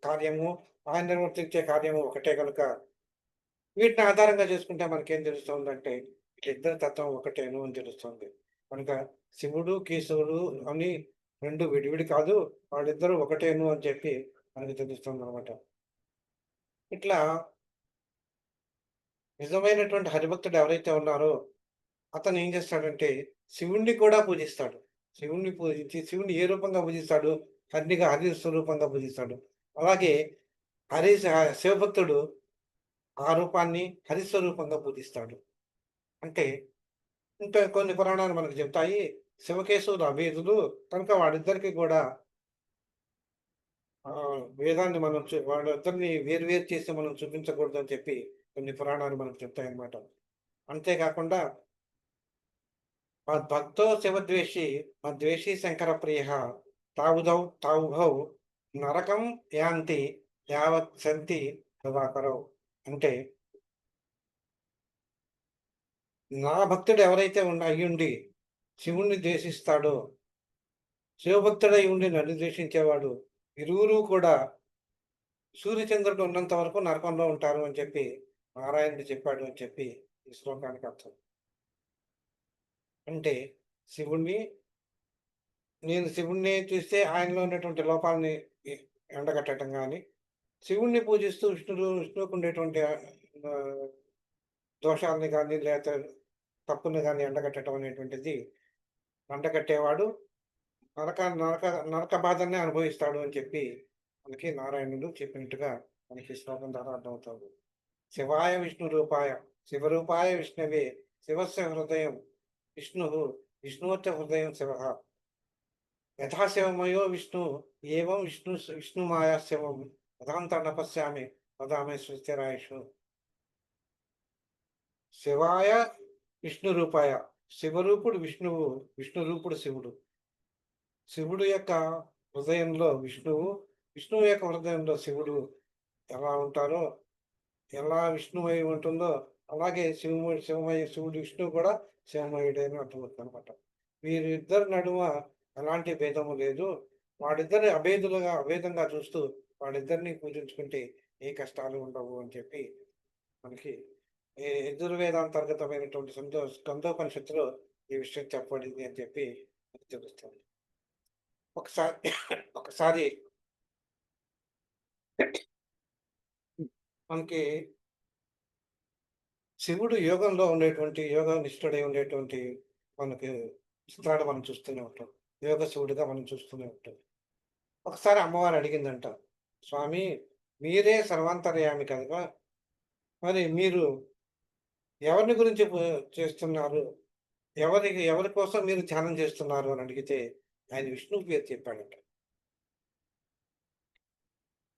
కార్యము ఆయన నిర్వర్తించే కార్యము ఒకటే కనుక వీటిని ఆధారంగా చేసుకుంటే మనకేం తెలుస్తుందంటే ఇద్దరు తత్వం ఒకటేను అని తెలుస్తుంది. కనుక శివుడు కేశవుడు అని రెండు విడివిడి కాదు, వాళ్ళిద్దరూ ఒకటేను అని చెప్పి మనకు తెలుస్తుంది అనమాట. ఇట్లా నిజమైనటువంటి హరిభక్తుడు ఎవరైతే ఉన్నారో అతను ఏం చేస్తాడంటే శివుణ్ణి కూడా పూజిస్తాడు. శివుణ్ణి పూజించి శివుణ్ణి ఏ రూపంగా పూజిస్తాడు? హరి స్వరూపంగా పూజిస్తాడు. అలాగే శివభక్తుడు ఆ రూపాన్ని హరిస్వరూపంగా పూజిస్తాడు. అంటే ఇంకా కొన్ని పురాణాలు మనకు చెప్తాయి శివకేశవులు అభేదులు కనుక వాడిద్దరికి కూడా వేదాన్ని మనం వాళ్ళిద్దరిని వేరు చేసి మనం చూపించకూడదు అని చెప్పి కొన్ని పురాణాలు మనకు చెప్తాయన్నమాట. అంతేకాకుండా భక్తో శివద్వేషి మద్వేషి శంకర ప్రియ తావుభౌ నరకం యాంతి యావత్ సంతి దివాకరవు. అంటే నా భక్తుడు ఎవరైతే అయ్యుండి శివుణ్ణి ద్వేషిస్తాడో, శివభక్తుడై ఉండి నన్ను ద్వేషించేవాడు ఇరువురు కూడా సూర్యచంద్రుడు ఉన్నంత వరకు నరకంలో ఉంటారు అని చెప్పి నారాయణుడు చెప్పాడు అని చెప్పి ఈ శ్లోకానికి అర్థం. అంటే శివుణ్ణి నేను శివుడిని చూస్తే ఆయనలో ఉన్నటువంటి లోపాలని ఎ ఎండగట్టడం గాని, శివుడిని పూజిస్తూ విష్ణువుకు ఉండేటువంటి దోషాల్ని గాని, లేతే తప్పుని గాని ఎండగట్టడం అనేటువంటిది ఎండగట్టేవాడు నరక నరక బాధనే అనుభవిస్తాడు అని చెప్పి మనకి నారాయణుడు చెప్పినట్టుగా మనకి ఈ శ్లోకం ద్వారా అర్థమవుతుంది. శివాయ విష్ణు రూపాయ శివరూపాయ విష్ణవే శివస్య హృదయం విష్ణుః విష్ణువచ్చ హృదయం శివః యథా శివమయో విష్ణు ఏవం విష్ణుమాయా శివం యథాంతం న పశ్యామి వదామి సుస్థిరాయుషు. శివాయ విష్ణు రూపాయ శివరూపుడు విష్ణువు విష్ణు రూపుడు శివుడు. శివుడు యొక్క హృదయంలో విష్ణువు విష్ణువు యొక్క హృదయంలో శివుడు ఎలా ఉంటారో, ఎలా విష్ణువై ఉంటుందో అలాగే శివుడు విష్ణువు కూడా శివమయుడే అని అర్థమవుతుందనమాట. వీరిద్దరి నడుమ ఎలాంటి భేదము లేదు. వాడిద్దరిని అభేదంగా చూస్తూ వాళ్ళిద్దరిని పూజించుకుంటే ఏ కష్టాలు ఉండవు అని చెప్పి మనకి యజుర్వేదాంతర్గతమైనటువంటి స్కందోపనిషత్తులో ఈ విషయం చెప్పబడింది అని చెప్పి మనకు తెలుస్తుంది. ఒకసారి ఒకసారి మనకి శివుడు యోగంలో ఉండేటువంటి యోగ నిష్ఠుడై ఉండేటువంటి మనకి చిత్రాలు మనం చూస్తూనే ఉంటాం. యోగ శివుడిగా మనం చూస్తూనే ఉంటాం. ఒకసారి అమ్మవారు అడిగిందంట, స్వామి మీరే సర్వాంతర్యామి కనుక మరి మీరు ఎవరిని గురించి చేస్తున్నారు? ఎవరి కోసం మీరు ధ్యానం చేస్తున్నారు అని అడిగితే ఆయన విష్ణువు పేరు చెప్పాడట.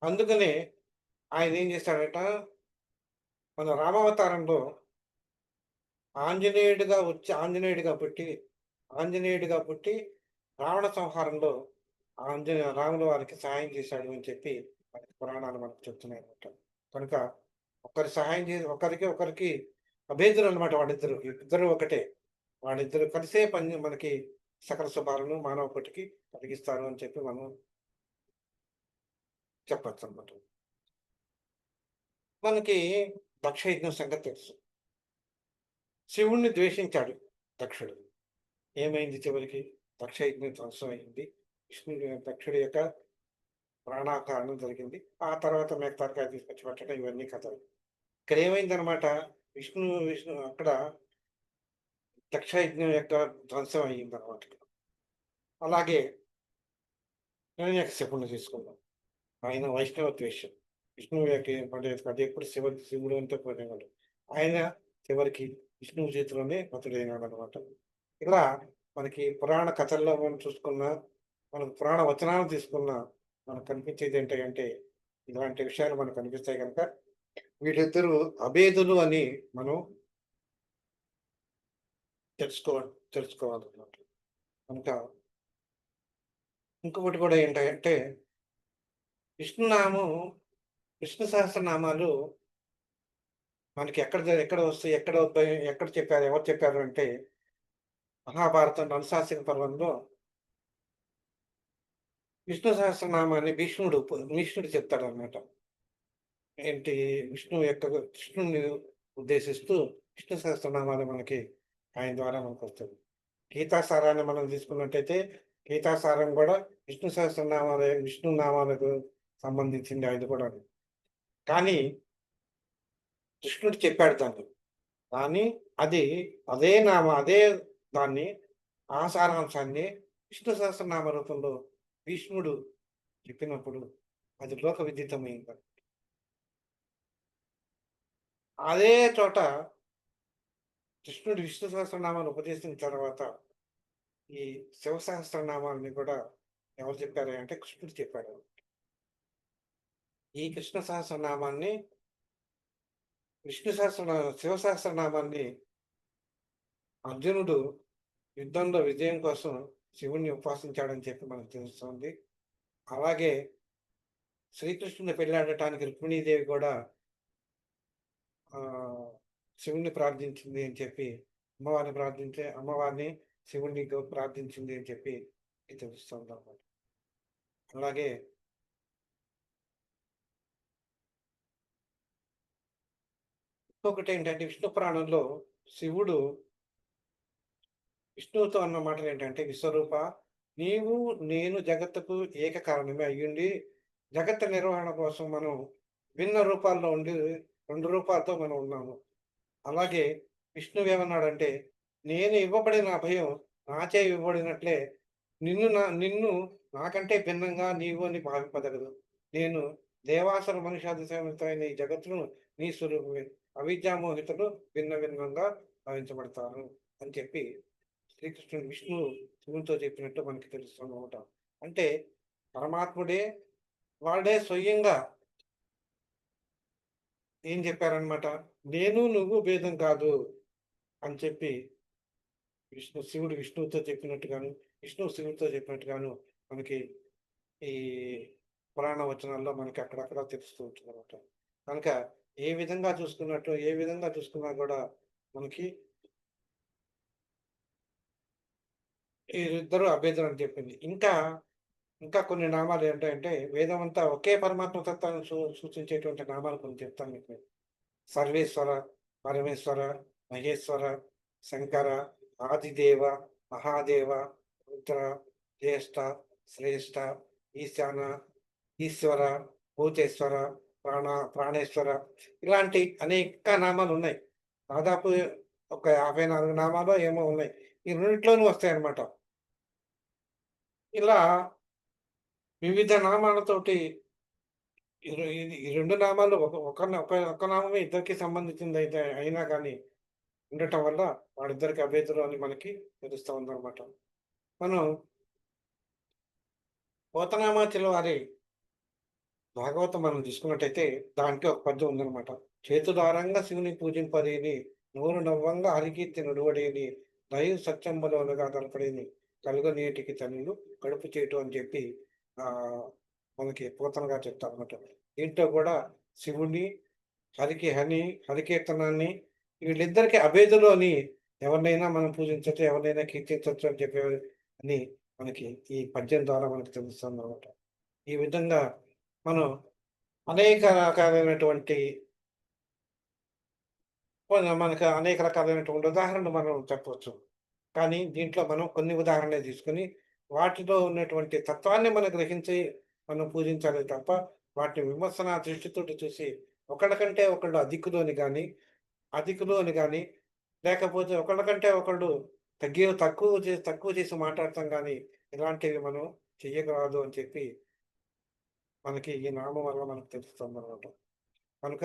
అందుకనే ఆయన ఏం చేశాడట, మన రామావతారంలో ఆంజనేయుడిగా పుట్టి రావణ సంహారంలో రాముల వారికి సహాయం చేశాడు అని చెప్పి మనకి పురాణాలు మనకు చెప్తున్నాయన్నమాట. కనుక ఒకరికి అభేదులు అనమాట వాళ్ళిద్దరు. ఇద్దరు ఒకటే. వాళ్ళిద్దరు కలిసే మనకి సకల శుభాలను మానవ కోటికి కలిగిస్తారు అని చెప్పి మనం చెప్పొచ్చు అనమాట. మనకి దక్షయజ్ఞం సంగతి తెలుసు. శివుణ్ణి ద్వేషించాడు దక్షుడు. ఏమైంది చివరికి? దక్షయజ్ఞం ధ్వంసమైంది. దక్షుడి యొక్క ప్రాణాపహరణం జరిగింది. ఆ తర్వాత మేకతారకాయ తీసుకొచ్చి పెట్టడం ఇవన్నీ కథలు. ఇక్కడ ఏమైందనమాట, విష్ణు అక్కడ దక్షయజ్ఞం యొక్క ధ్వంసం అయ్యిందనమాట. అలాగే హిరణ్యకశిపుడిని తీసుకుందాం. ఆయన వైష్ణవ ద్వేషం. విష్ణువు యొక్క అది ఎప్పుడు శివుడు అంతా పోయినాడు. ఆయన చివరికి విష్ణువు చేతిలోనే హతుడైనాడు అనమాట. ఇలా మనకి పురాణ కథల్లో మనం చూసుకున్నా, మనకు పురాణ వచనాలు తీసుకున్నా మనకు కనిపించేది ఏంటంటే ఇలాంటి విషయాలు మనకు కనిపిస్తాయి కనుక వీళ్ళిద్దరూ అభేదులు అని మనం తెలుసుకోవాలన్నమాట. కనుక ఇంకొకటి కూడా ఏంటంటే విష్ణునామం విష్ణు సహస్రనామాలు మనకి ఎక్కడ వస్తాయి, ఎక్కడ చెప్పారు, ఎవరు చెప్పారు అంటే మహాభారతం అనుశాసన పర్వంలో విష్ణు సహస్రనామాన్ని భీష్ముడు చెప్తాడనమాట. ఏంటి విష్ణుని ఉద్దేశిస్తూ విష్ణు సహస్రనామాలు మనకి ఆయన ద్వారా మనకు వస్తుంది. గీతాసారాన్ని మనం తీసుకున్నట్టయితే గీతాసారం కూడా విష్ణు నామాలకు సంబంధించింది అది కూడా. కానీ కృష్ణుడు చెప్పాడు దాన్ని. కానీ అదే దాన్ని ఆ సారాంశాన్ని విష్ణు సహస్రనామ రూపంలో భీష్ముడు చెప్పినప్పుడు అది లోక విదితమైంది. అదే చోట కృష్ణుడు విష్ణు సహస్రనామాలు ఉపదేశించిన తర్వాత ఈ శివ సహస్రనామాలని కూడా ఎవరు చెప్పారు అంటే కృష్ణుడు చెప్పాడు. ఈ కృష్ణ సహస్రనామాన్ని శివ సహస్రనామాన్ని అర్జునుడు యుద్ధంలో విజయం కోసం శివుణ్ణి ఉపాసించాడని చెప్పి మనకు తెలుస్తుంది. అలాగే శ్రీకృష్ణుని పెళ్ళాడటానికి రుక్మిణీదేవి కూడా శివుణ్ణి ప్రార్థించింది అని చెప్పి అమ్మవారిని శివుణ్ణి ప్రార్థించింది అని చెప్పి తెలుస్తుంది అన్నమాట. అలాగే ఇంకొకటి ఏంటంటే విష్ణు పురాణంలో విష్ణువుతో అన్న మాటలు ఏంటంటే విశ్వరూప నీవు, నేను జగత్తుకు ఏక కారణమే అయ్యుండి, జగత్తు నిర్వహణ కోసం మనం భిన్న రూపాల్లో ఉండి 2 రూపాలతో మనం ఉన్నాము. అలాగే విష్ణువేమన్నాడంటే, నేను ఇవ్వబడిన అభయం నాచే ఇవ్వబడినట్లే నిన్ను నాకంటే భిన్నంగా నీవు అని భావింపదగదు. నేను దేవాసుర మనుష్యాది సమితమైన ఈ జగత్తును నీ స్వరూపమే. అవిద్యామోహితులు భిన్న భిన్నంగా భావించబడతారు అని చెప్పి శ్రీకృష్ణుడు విష్ణువు శివునితో చెప్పినట్టు మనకి తెలుస్తుందన్నమాట. అంటే పరమాత్ముడే వాడే స్వయంగా ఏం చెప్పారనమాట. నేను నువ్వు భేదం కాదు అని చెప్పి శివుడు విష్ణువుతో చెప్పినట్టుగాను, విష్ణువు శివుడితో చెప్పినట్టుగాను మనకి ఈ పురాణ వచనాల్లో మనకి అక్కడక్కడ తెలుస్తూ ఉంటుందన్నమాట. కనుక ఏ విధంగా చూసుకున్నా కూడా మనకి వీరిద్దరూ అభేదులు అని చెప్పింది. ఇంకా కొన్ని నామాలు ఏంటంటే వేదమంతా ఒకే పరమాత్మ తత్వాన్ని సూచించేటువంటి నామాలు కొన్ని చెప్తాను మీకు. సర్వేశ్వర, పరమేశ్వర, మహేశ్వర, శంకర, ఆదిదేవ, మహాదేవ, రుద్ర, జ్యేష్ఠ, శ్రేష్ఠ, ఈశాన, ఈశ్వర, భూతేశ్వర, ప్రాణేశ్వర, ఇలాంటి అనేక నామాలు ఉన్నాయి. దాదాపు ఒక 54 నామాలో ఏమో ఉన్నాయి. ఈ రెండిట్లోనూ వస్తాయన్నమాట. ఇలా వివిధ నామాలతోటి ఈ 2 నామాలు ఒక నామమే ఇద్దరికీ సంబంధించిందయితే అయినా కానీ ఉండటం వల్ల వాళ్ళిద్దరికి అభేదులు అని మనకి తెలుస్తా ఉందన్నమాట. మనం పోతనామాచ్యుల వారి భాగవతం మనం తీసుకున్నట్టయితే దానికి ఒక పద్యం ఉందన్నమాట. చేతులారంగా శివుని పూజింపదేని, నోరు నవ్వంగా హరికీర్తి నుడివడేని, దైవ సత్యంబులోనగా తలపడేని, కలుగనేటికి తనులు కడుపు చేటు అని చెప్పి మనకి పోతన గారు చెప్తారన్నమాట. దీంట్లో కూడా శివుని, హరికీర్తనాన్ని వీళ్ళిద్దరికి అభేదులు అని ఎవరినైనా మనం పూజించొచ్చు, ఎవరినైనా కీర్తించొచ్చు అని చెప్పి అని మనకి ఈ పద్యం ద్వారా మనకు తెలుస్తుందన్నమాట. ఈ విధంగా మనం అనేక రకాలైనటువంటి మనకు అనేక రకాలైనటువంటి ఉదాహరణలు మనం చెప్పవచ్చు. కానీ దీంట్లో మనం కొన్ని ఉదాహరణలే తీసుకొని, వాటిలో ఉన్నటువంటి తత్వాన్ని మనం గ్రహించి మనం పూజించాలి తప్ప, వాటిని విమర్శన దృష్టితోటి చూసి ఒకళ్ళ కంటే ఒకళ్ళు అధికులు అని గాని, లేకపోతే ఒకళ్ళ కంటే ఒకళ్ళు తక్కువ చేసి మాట్లాడతాం గానీ, ఇలాంటివి మనం చెయ్యరాదు అని చెప్పి మనకి ఈ నామం వల్ల మనకు తెలుస్తుందనమాట. కనుక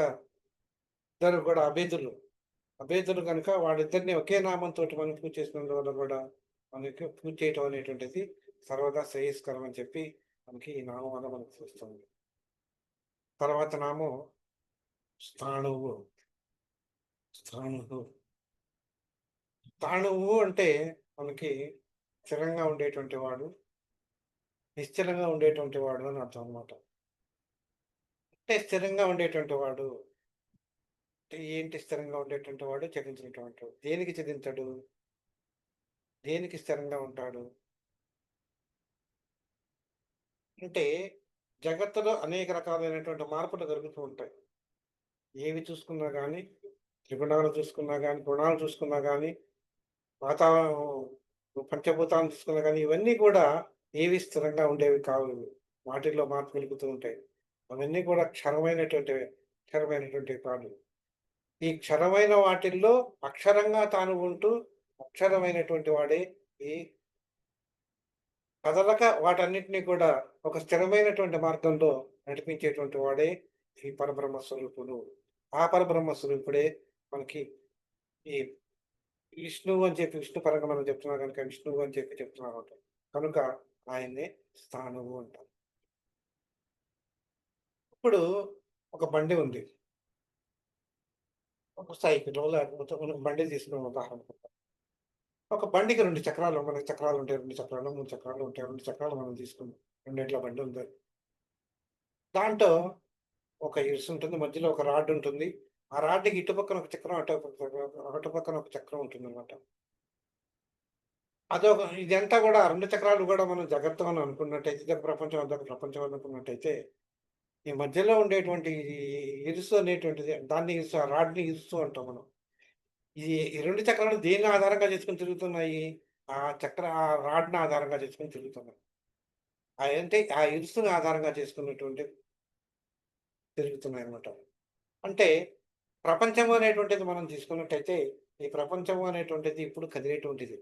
ఇద్దరు కూడా అభేదులు కనుక వాళ్ళిద్దరిని ఒకే నామంతోటి మనం పూజ చేసినందువల్ల కూడా మనకి పూజ చేయటం అనేటువంటిది సర్వదా శ్రేయస్కరం అని చెప్పి మనకి ఈ నామం వల్ల మనకు తెలుస్తుంది. తర్వాత నామం స్థాణువు. స్థాణువు స్థాణువు అంటే మనకి స్థిరంగా ఉండేటువంటి వాడు, నిశ్చలంగా ఉండేటువంటి వాడు అని అర్థం అనమాట. అంటే స్థిరంగా ఉండేటువంటి వాడు ఏంటి స్థిరంగా ఉండేటువంటి వాడు? చలించినటువంటి వాడు. దేనికి చెలించడు? దేనికి స్థిరంగా ఉంటాడు? అంటే జగత్తులో అనేక రకాలైనటువంటి మార్పులు జరుగుతూ ఉంటాయి. ఏవి చూసుకున్నా గానీ, త్రిగుణాలు చూసుకున్నా గానీ, గుణాలు చూసుకున్నా గానీ, వాతావరణం పంచభూతాలను చూసుకున్నా గానీ, ఇవన్నీ కూడా ఏవి స్థిరంగా ఉండేవి కావు. వాటిల్లో మార్పు కలుగుతూ ఉంటాయి. అవన్నీ కూడా క్షరమైనటువంటివి కాదు. ఈ క్షరమైన వాటిల్లో అక్షరంగా తాను ఉంటూ, అక్షరమైనటువంటి వాడే ఈ కదలక వాటన్నిటిని కూడా ఒక స్థిరమైనటువంటి మార్గంలో నడిపించేటువంటి వాడే ఈ పరబ్రహ్మ స్వరూపుడు. ఆ పరబ్రహ్మ స్వరూపుడే మనకి ఈ విష్ణువు అని చెప్పి విష్ణు పరంగా మనం చెప్తున్నాం కనుక విష్ణువు అని చెప్పి చెప్తున్నారన్నమాట. కనుక ఆయన్నే స్థానువు అంటారు. ఇప్పుడు ఒక బండి ఉంది. ఒక సైకిలో లేకపోతే మనం బండి తీసుకున్నాం ఉదాహరణకు. ఒక బండికి 2 చక్రాలు మనకి చక్రాలుంటాయి. 2 చక్రాలు, 3 చక్రాలు ఉంటాయి. 2 చక్రాలు మనం తీసుకున్నాం. రెండేట్ల బండి ఉంది. దాంట్లో ఒక ఇరుసుంటుంది. మధ్యలో ఒక రాడ్ ఉంటుంది. ఆ రాడ్‌కి ఇటు పక్కన ఒక చక్రం, అటు పక్కన ఒక చక్రం ఉంటుందన్నమాట. ఇదంతా గూడా 2 చక్రాలు గూడా మనం జగత్తు అని అనుకున్నట్టయితే, ఇదొక ప్రపంచం, అదొక ప్రపంచం అనుకున్నట్టయితే, ఈ మధ్యలో ఉండేటువంటి ఇరుసు అనేటువంటిది దాన్ని ఆ రాడ్‌ని ఇరుసు అంటాం మనం. ఈ 2 చక్రాలు దేన్ని ఆధారంగా చేసుకొని తిరుగుతున్నాయి? ఆ రాడ్‌ని ఆధారంగా చేసుకొని తిరుగుతున్నాయి. అంటే ఆ ఇరుసుని ఆధారంగా చేసుకున్నటువంటి తిరుగుతున్నాయన్నమాట. అంటే ప్రపంచం అనేటువంటిది మనం తీసుకున్నట్టయితే, ఈ ప్రపంచం అనేటువంటిది ఇప్పుడు కదిలేటువంటిది.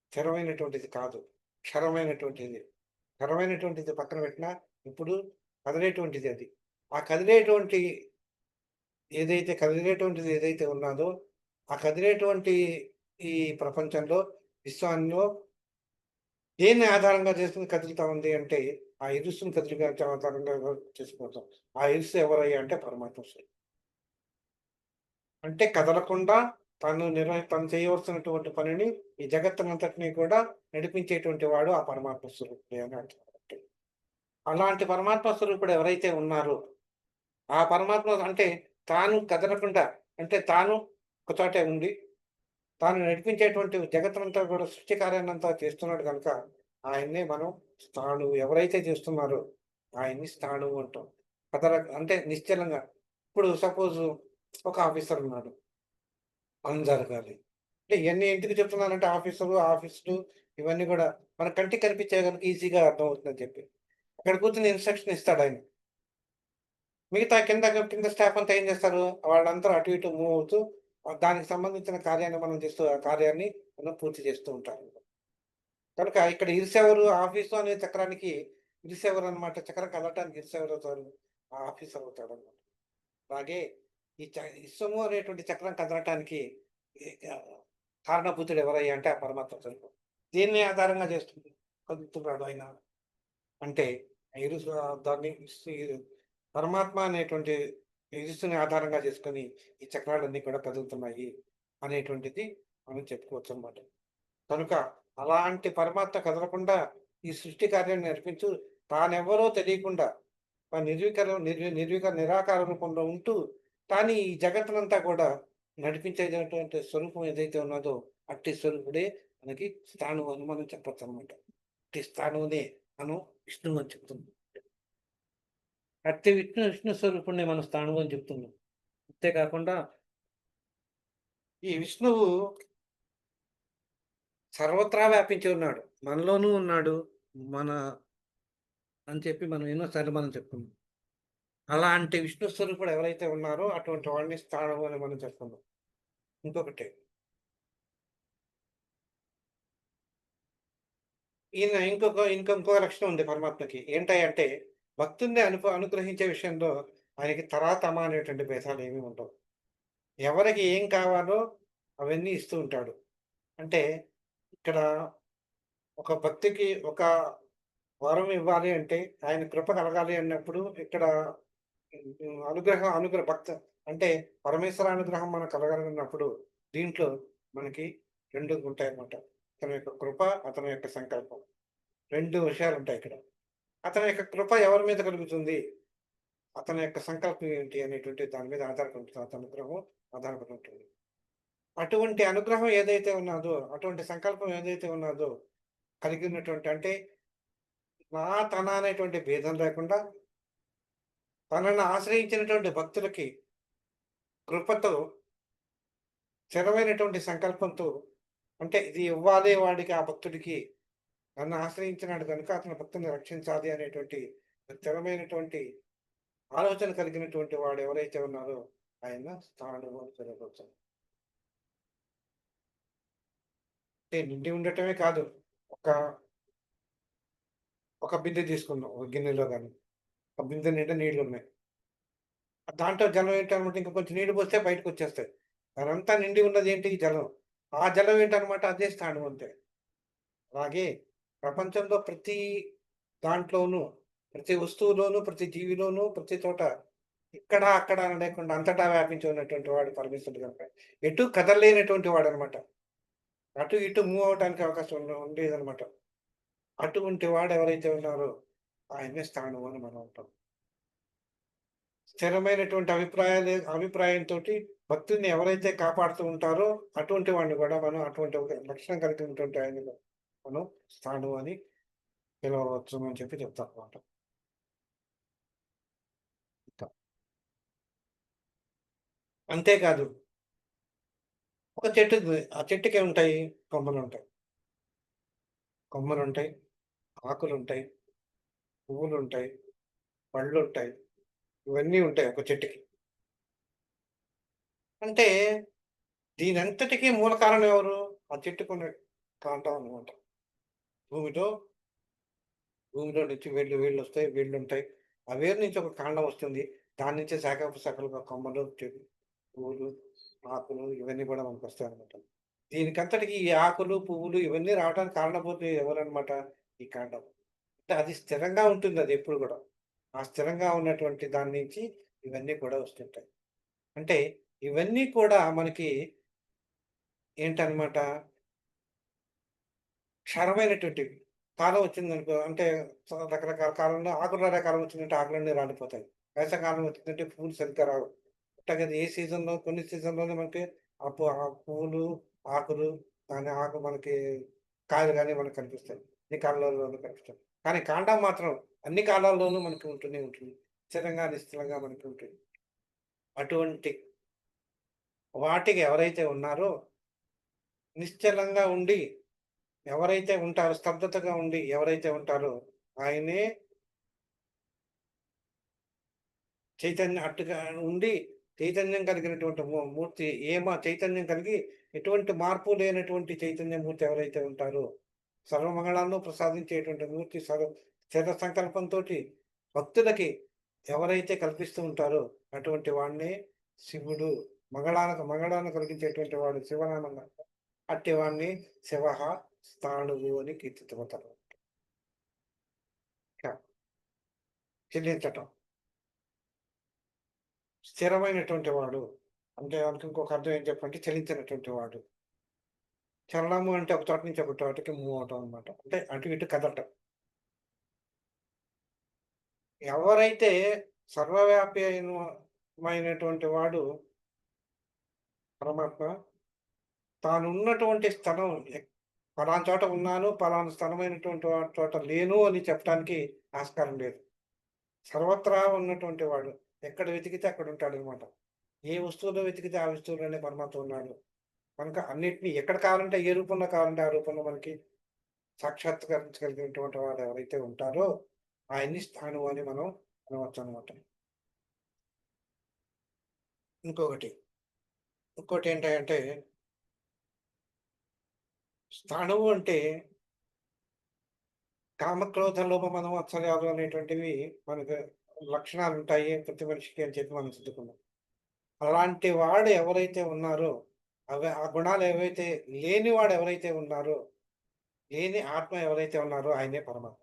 స్థిరమైనటువంటిది కాదు. క్షరమైనటువంటిది. క్షరమైనటువంటిది పక్కన పెట్టినా, ఇప్పుడు కదిలేటువంటిది అది. ఆ కదిలేటువంటి కదిలేటువంటిది ఏదైతే ఉన్నాదో, ఆ కదిలేటువంటి ఈ ప్రపంచంలో, విశ్వంలో దేన్ని ఆధారంగా చేసుకొని కదులుతా ఉంది అంటే, ఆ ఇరుసుని ఆధారంగా చేసుకుంటాం. ఆ ఇరుసు ఎవరయ్యా అంటే పరమాత్మ స్వయం. అంటే కదలకుండా తను చేయవలసినటువంటి పనిని ఈ జగత్తునంతటిని కూడా నడిపించేటువంటి వాడు ఆ పరమాత్మ స్వరూపుడే అని అర్థం. అలాంటి పరమాత్మ స్వరూపుడు ఎవరైతే ఉన్నారో, ఆ పరమాత్మ అంటే తాను కదలకుండా అంటే తాను ఒక చోటే ఉండి, తాను నడిపించేటువంటి జగత్తునంతా కూడా సృష్టి కార్యాన్నంతా చేస్తున్నాడు గనుక, ఆయన్నే మనం స్థాణువు ఎవరైతే చేస్తున్నారో ఆయన్ని స్థాణువు అంటాం. అంటే నిశ్చలంగా ఇప్పుడు సపోజు ఒక ఆఫీసర్ ఉన్నాడు. పని జరగాలి. అంటే ఇయన్నీ ఎందుకు చెప్తున్నానంటే ఆఫీసులు ఇవన్నీ గూడా మన కంటికి కనిపించేవి గనుక ఈజీగా అర్థమవుతుందని చెప్పి. అక్కడ కూర్చొని ఇన్‌స్ట్రక్షన్ ఇస్తాడాయన. మిగతా కింద స్టాఫ్ అంతా ఏం చేస్తారు? వాళ్ళందరూ అటు ఇటు మూవ్ అవుతూ దానికి సంబంధించిన కార్యాన్ని ఆ కార్యాన్ని మనం పూర్తి చేస్తూ ఉంటారు. కనుక ఇక్కడ ఇరుసెవరు ఆఫీసు అనే చక్రానికి ఇరుసెవరనమాట. చక్రం కదలటానికి ఇరుసెవరవుతారు? ఆ ఆఫీసర్ అవుతాడనమాట. అలాగే ఇసము అనేటువంటి చక్రం కదలటానికి ఈ కారణభూతుడు ఎవరయ్యా అంటే ఆ పరమాత్మ స్వరూపం. దేన్ని ఆధారంగా చేసుకొని కదులుతున్నాడు ఆయన అంటే దాన్ని పరమాత్మ అనేటువంటి యజస్సుని ఆధారంగా చేసుకొని ఈ చక్రాలన్నీ కూడా కదులుతున్నాయి అనేటువంటిది మనం చెప్పుకోవచ్చనమాట. కనుక అలాంటి పరమాత్మ కదలకుండా ఈ సృష్టి కార్యాన్ని నడిపించు తానెవ్వరో తెలియకుండా నిరాకార రూపంలో ఉంటూ కానీ ఈ జగత్తునంతా కూడా నడిపించేటటువంటి స్వరూపం ఏదైతే ఉన్నదో అట్టి స్వరూపుడే మనకి స్థాణువు అని మనం చెప్పొచ్చనమాట. అట్టి స్థాణువునే మనం విష్ణువు అని చెప్తున్నాం. అట్టి విష్ణు స్వరూపుడినే మనం స్థాణువు అని చెప్తున్నాం. అంతే కాకుండా ఈ విష్ణువు సర్వత్రా వ్యాపించి ఉన్నాడు. మనలోనూ ఉన్నాడు. మన అని చెప్పి మనం ఎన్నో సార్లు మనం చెప్పుకున్నాం. అలాంటి విష్ణు స్వరూపుడు ఎవరైతే ఉన్నారో అటువంటి వాడిని స్థాణువు అని మనం చెప్పుకున్నాం. ఇంకొకటి ఇంకో లక్షణం ఉంది పరమాత్మకి. ఏంటంటే భక్తుడిని అనుగ్రహించే విషయంలో ఆయనకి తరాతమ అనేటువంటి భేదాలేమి ఉండవు. ఎవరికి ఏం కావాలో అవన్నీ ఇస్తూ ఉంటాడు. అంటే ఇక్కడ ఒక భక్తికి ఒక వరం ఇవ్వాలి అంటే ఆయన కృప కలగాలి అన్నప్పుడు ఇక్కడ భక్త అంటే పరమేశ్వర అనుగ్రహం మనకు కలగాలన్నప్పుడు దీంట్లో మనకి 2 ఉంటాయన్నమాట. అతని యొక్క కృప, అతని యొక్క సంకల్పం. 2 విషయాలుంటాయి ఇక్కడ. అతని యొక్క కృప ఎవరి మీద కలుగుతుంది? అతని యొక్క సంకల్పం ఏంటి అనేటువంటి దాని మీద ఆధారపడి ఉంటుంది. అతని అనుగ్రహం ఆధారపడి ఉంటుంది. అటువంటి అనుగ్రహం ఏదైతే ఉన్నాదో, అటువంటి సంకల్పం ఏదైతే ఉన్నాదో కలిగి ఉన్నటువంటి అంటే తన అనేటువంటి భేదం లేకుండా తనను ఆశ్రయించినటువంటి భక్తులకి కృపతో స్థిరమైనటువంటి సంకల్పంతో అంటే ఇది ఇవ్వాలి వాడికి ఆ భక్తుడికి నన్ను ఆశ్రయించినాడు కనుక అతని భక్తుని రక్షించాలి అనేటువంటి స్థిరమైనటువంటి ఆలోచన కలిగినటువంటి వాడు ఎవరైతే ఉన్నారో ఆయన స్థాణువు అని పిలవచ్చు. అంటే నిండి ఉండటమే కాదు. ఒక ఒక బిందె తీసుకుందాం. ఒక గిన్నెలో గాని. ఆ బిందె నిండా నీళ్లున్నాయి. దాంట్లో జలం ఏంటనమాట ఇంక కొంచెం నీళ్లు పోస్తే బయటకొచ్చేస్తాయి. అదంతా నిండి ఉన్నది ఏంటి? జలం. ఆ జలం ఏంటనమాట? అదే స్థాణువు అంతే. అలాగే ప్రపంచంలో ప్రతి దాంట్లోనూ, ప్రతి వస్తువులోనూ, ప్రతి జీవిలోనూ, ప్రతి చోట ఇక్కడ, అక్కడ అని లేకుండా అంతటా వ్యాపించి ఉన్నటువంటి వాడు పరమేశ్వరుడు గనుక. ఎటు కదలలేనటువంటి వాడనమాట. అటు ఇటు మూవ్ అవ్వటానికి అవకాశం ఉండేదనమాట. అటువంటి వాడు ఎవరైతే ఉన్నారో ఆయన్నే స్థాణువు అని మనం అంటాం. స్థిరమైనటువంటి అభిప్రాయంతోటి భక్తుడిని ఎవరైతే కాపాడుతూ ఉంటారో అటువంటి వాడిని కూడా మనం అటువంటి ఒక లక్షణం కలిగినటువంటి ఆయన్ని మనం స్థాణువు అని పిలవవచ్చు అని చెప్పి చెప్తామన్నమాట. అంతేకాదు ఒక చెట్టు ఉంది. ఆ చెట్టుకేముంటాయి? కొమ్మలుంటాయి. కొమ్మలుంటాయి, ఆకులుంటాయి, పువ్వులుంటాయి, పళ్ళుంటాయి. ఇవన్నీ ఉంటాయి ఒక చెట్టుకి. అంటే దీనంతటికి మూల కారణం ఎవరు? ఆ చెట్టుకున్న కాండం అన్నమాట. భూమిలో భూమిలో నుంచి వేళ్ళొస్తాయి, వేళ్ళుంటాయి. ఆ వేరు నుంచి ఒక కాండం వస్తుంది. దాని నుంచే శాఖోపశాఖలుగా కొమ్మలు, పువ్వులు, ఆకులు ఇవన్నీ కూడా మనకొస్తాయన్నమాట. దీనికంతటికి ఈ ఆకులు, పువ్వులు ఇవన్నీ రావడానికి కారణభూతులు ఎవరన్నమాట? ఈ కాండం. అంటే అది స్థిరంగా ఉంటుందది ఎప్పుడు గూడా. ఆ స్థిరంగా ఉన్నటువంటి దాని నుంచి ఇవన్నీ కూడా వస్తుంటాయి. అంటే ఇవన్నీ కూడా మనకి ఏంటన్నమాట, క్షారమైనటువంటివి. కాలం వచ్చిందనుకో అంటే రకరకాల కాలంలో ఆకులు రాలే కాలం వచ్చిందంటే ఆకులన్నీ రాలిపోతాయి. వేసవికాలం వచ్చిందంటే పువ్వులు సరిగ్గా రావు. అట్లాగే ఏ సీజన్‌లో కొన్ని సీజన్‌లోనే మనకి ఆ పువ్వులు, ఆకులు దాని ఆకు మనకి కాయలు గాని మనకు కనిపిస్తాయి. అన్ని కాలాల్లోనూ కనిపిస్తాయి. కానీ కాండం మాత్రం అన్ని కాలాల్లోనూ మనకి ఉంటూనే ఉంటుంది. స్థిరంగా, నిశ్చలంగా మనకి ఉంటుంది. అటువంటి వాటికి ఎవరైతే ఉన్నారో నిశ్చలంగా ఉండి ఎవరైతే ఉంటారో స్తబ్దతగా ఉండి ఎవరైతే ఉంటారో ఆయనే అట్టుగా ఉండి చైతన్యం కలిగినటువంటి మూర్తి చైతన్యం కలిగి ఎటువంటి మార్పు లేనటువంటి చైతన్య మూర్తి ఎవరైతే ఉంటారో సర్వమంగళాలను ప్రసాదించేటువంటి మూర్తి స్థిర సంకల్పంతోటి భక్తులకి ఎవరైతే కల్పిస్తూ ఉంటారో అటువంటి వాడినే శివుడు మంగళాన్ని కలిగించేటువంటి వాడు శివనామంగా అట్టి వాడిని శివః స్థాణువు అని కీర్తితమవుతారు. చెల్లించటం స్థిరమైనటువంటి వాడు. అంటే దానికి ఇంకొక అర్థం ఏం చెప్పంటే చలించినటువంటి వాడు. చలనము అంటే ఒక చోట నుంచి ఒక చోటకి మూవ్ అవ్వటం అనమాట. అంటే అటు ఇటు కదలటం. ఎవరైతే సర్వవ్యాపి మైనటువంటి వాడు పరమాత్మ తానున్నటువంటి స్థలం పలానా చోట ఉన్నాను, పలానా స్థలమైనటువంటి చోట లేను అని చెప్పడానికి ఆస్కారం లేదు. సర్వత్రా ఉన్నటువంటి వాడు. ఎక్కడ వెతికితే అక్కడ ఉంటాడనమాట. ఏ వస్తువులో వెతికితే ఆ వస్తువులోనే పరమాత్మ ఉన్నాడు. కనుక అన్నిటిని ఎక్కడ కావాలంటే ఏ రూపంలో కావాలంటే ఆ రూపంలో మనకి సాక్షాత్కరించగలిగినటువంటి వాడు ఎవరైతే ఉంటారో ఆయన్ని స్థాణువు అని మనం అనవచ్చనమాట. ఇంకొకటి, ఇంకోటేంటంటే స్థాణువు అంటే కామక్రోధ లోభ మద మత్సర్యాలు అనేటువంటివి మనకు లక్షణాలుంటాయి ప్రతి మనిషికి అని చెప్పి మనం చెప్పుకున్నాం. అలాంటి వాడు ఎవరైతే ఉన్నారో ఆ గుణాలు ఏవైతే లేనివాడు ఎవరైతే ఉన్నారో, లేని ఆత్మ ఎవరైతే ఉన్నారో ఆయనే పరమాత్మ.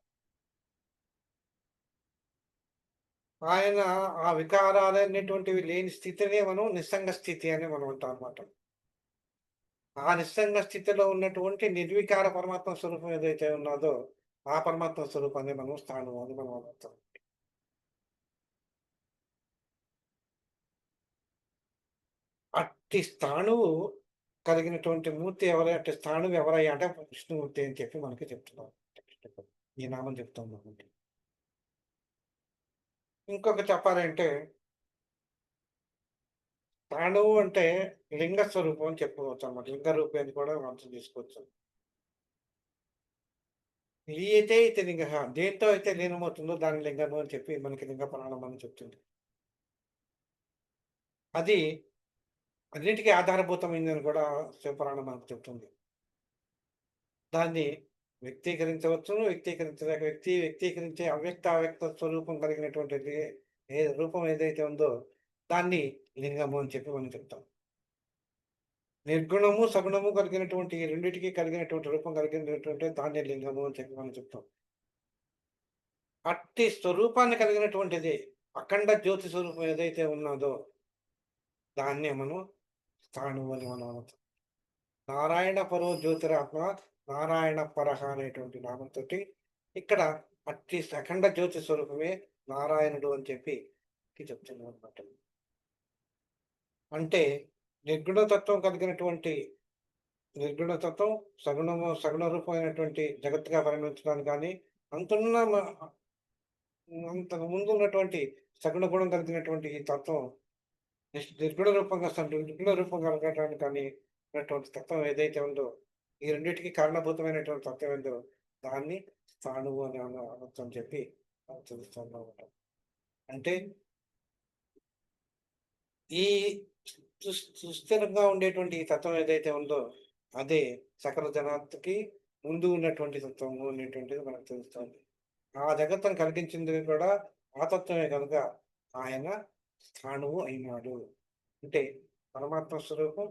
ఆయన ఆ వికారాలనేటువంటివి లేని స్థితినే మనం నిస్సంగ స్థితి అని మనం అంటాం అన్నమాట. ఆ నిస్సంగ స్థితిలో ఉన్నటువంటి నిర్వికార పరమాత్మ స్వరూపం ఏదైతే ఉన్నదో, ఆ పరమాత్మ స్వరూపాన్ని మనం స్థానం అని మనం అంటాం. అట్టి స్థాణువు కలిగినటువంటి మూర్తి అట్టి స్థాణువు ఎవరయ్యా అంటే విష్ణుమూర్తి అని చెప్పి మనకి చెప్తున్నారు. ఈ నామం చెప్తాం మనకి. ఇంకొక చెప్పాలంటే స్థాణువు అంటే లింగ స్వరూపం అని చెప్పుకోవచ్చు అన్నమాట. లింగ రూపాన్ని కూడా అర్థం చేసుకోవచ్చు. లీయతే ఇతి లింగః. దేంతో అయితే లీనమవుతుందో దాని లింగము అని చెప్పి మనకి లింగ పురాణం అని చెప్తుంది. అది అన్నిటికీ ఆధారభూతమైందని కూడా శివపురాణం మనకు చెప్తుంది. దాన్ని వ్యక్తీకరించవచ్చును, వ్యక్తీకరించే అవ్యక్త స్వరూపం కలిగినటువంటిది రూపం ఏదైతే ఉందో దాన్ని లింగము అని చెప్పి మనం చెప్తాం. నిర్గుణము, సగుణము కలిగినటువంటి ఈ రెండిటికి కలిగినటువంటి రూపం కలిగినటువంటి దాన్నే లింగము అని చెప్పి మనం చెప్తాం. అట్టి స్వరూపాన్ని కలిగినటువంటిది అఖండ జ్యోతి స్వరూపం ఏదైతే ఉన్నదో దాన్నే మనం స్థాణువు అని మనం అనొచ్చు. నారాయణ పరో జ్యోతిరాత్మ నారాయణ పరహ అనేటువంటి నామంతోటి ఇక్కడ అట్టి అఖండ జ్యోతి స్వరూపమే నారాయణుడు అని చెప్పి చెప్తున్నాం అనమాట. అంటే నిర్గుణతత్వం కలిగినటువంటి నిర్గుణతత్వం సగుణ రూపమైనటువంటి జగత్తుగా పరిగణించడానికి కానీ అంతున్న అంతకు ముందు ఉన్నటువంటి సగుణ గుణం కలిగినటువంటి ఈ తత్వం నిర్గుణ రూపం కలగడానికి కానీ ఉన్నటువంటి తత్వం ఏదైతే ఉందో ఈ రెండిటికి కారణభూతమైనటువంటి తత్వం ఏందో దాన్ని స్థాణువు అని అనొచ్చు అని చెప్పి తెలుస్తున్నా ఉంటాం. అంటే ఈ సుస్థిరంగా ఉండేటువంటి ఈ తత్వం ఏదైతే ఉందో అదే సకల జనాత్కి ముందు ఉన్నటువంటి తత్వము అనేటువంటిది మనకు తెలుస్తుంది. ఆ జగత్తును కలిగించింది కూడా ఆ తత్వమే కనుక ఆయన స్థాణువు అయినాడు. అంటే పరమాత్మ స్వరూపం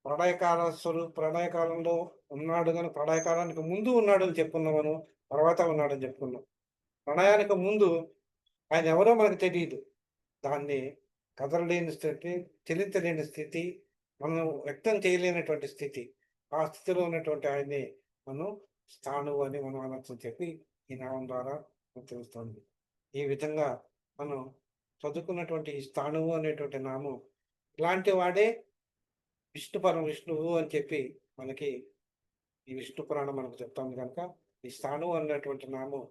ప్రళయకాలంలో ఉన్నాడు కానీ ప్రళయకాలానికి ముందు ఉన్నాడు అని చెప్పుకున్నాం మనం, తర్వాత ఉన్నాడని చెప్పుకున్నాం. ప్రణయానికి ముందు ఆయన ఎవరో మనకు తెలియదు. దాన్ని కదలలేని స్థితి, చెలించలేని స్థితి, మనం వ్యక్తం చేయలేనటువంటి స్థితి. ఆ స్థితిలో ఉన్నటువంటి ఆయన్ని మనం స్థాణువు అని మనం అనొచ్చు చెప్పి ఈ నామం ద్వారా మనకు తెలుస్తుంది. ఈ విధంగా మనం చదువుకున్నటువంటి ఈ స్థాణువు అనేటువంటి నామం ఇలాంటి వాడే విష్ణువు అని చెప్పి మనకి ఈ విష్ణు పురాణం మనకు చెప్తాము కనుక ఈ స్థాణువు అన్నటువంటి నామం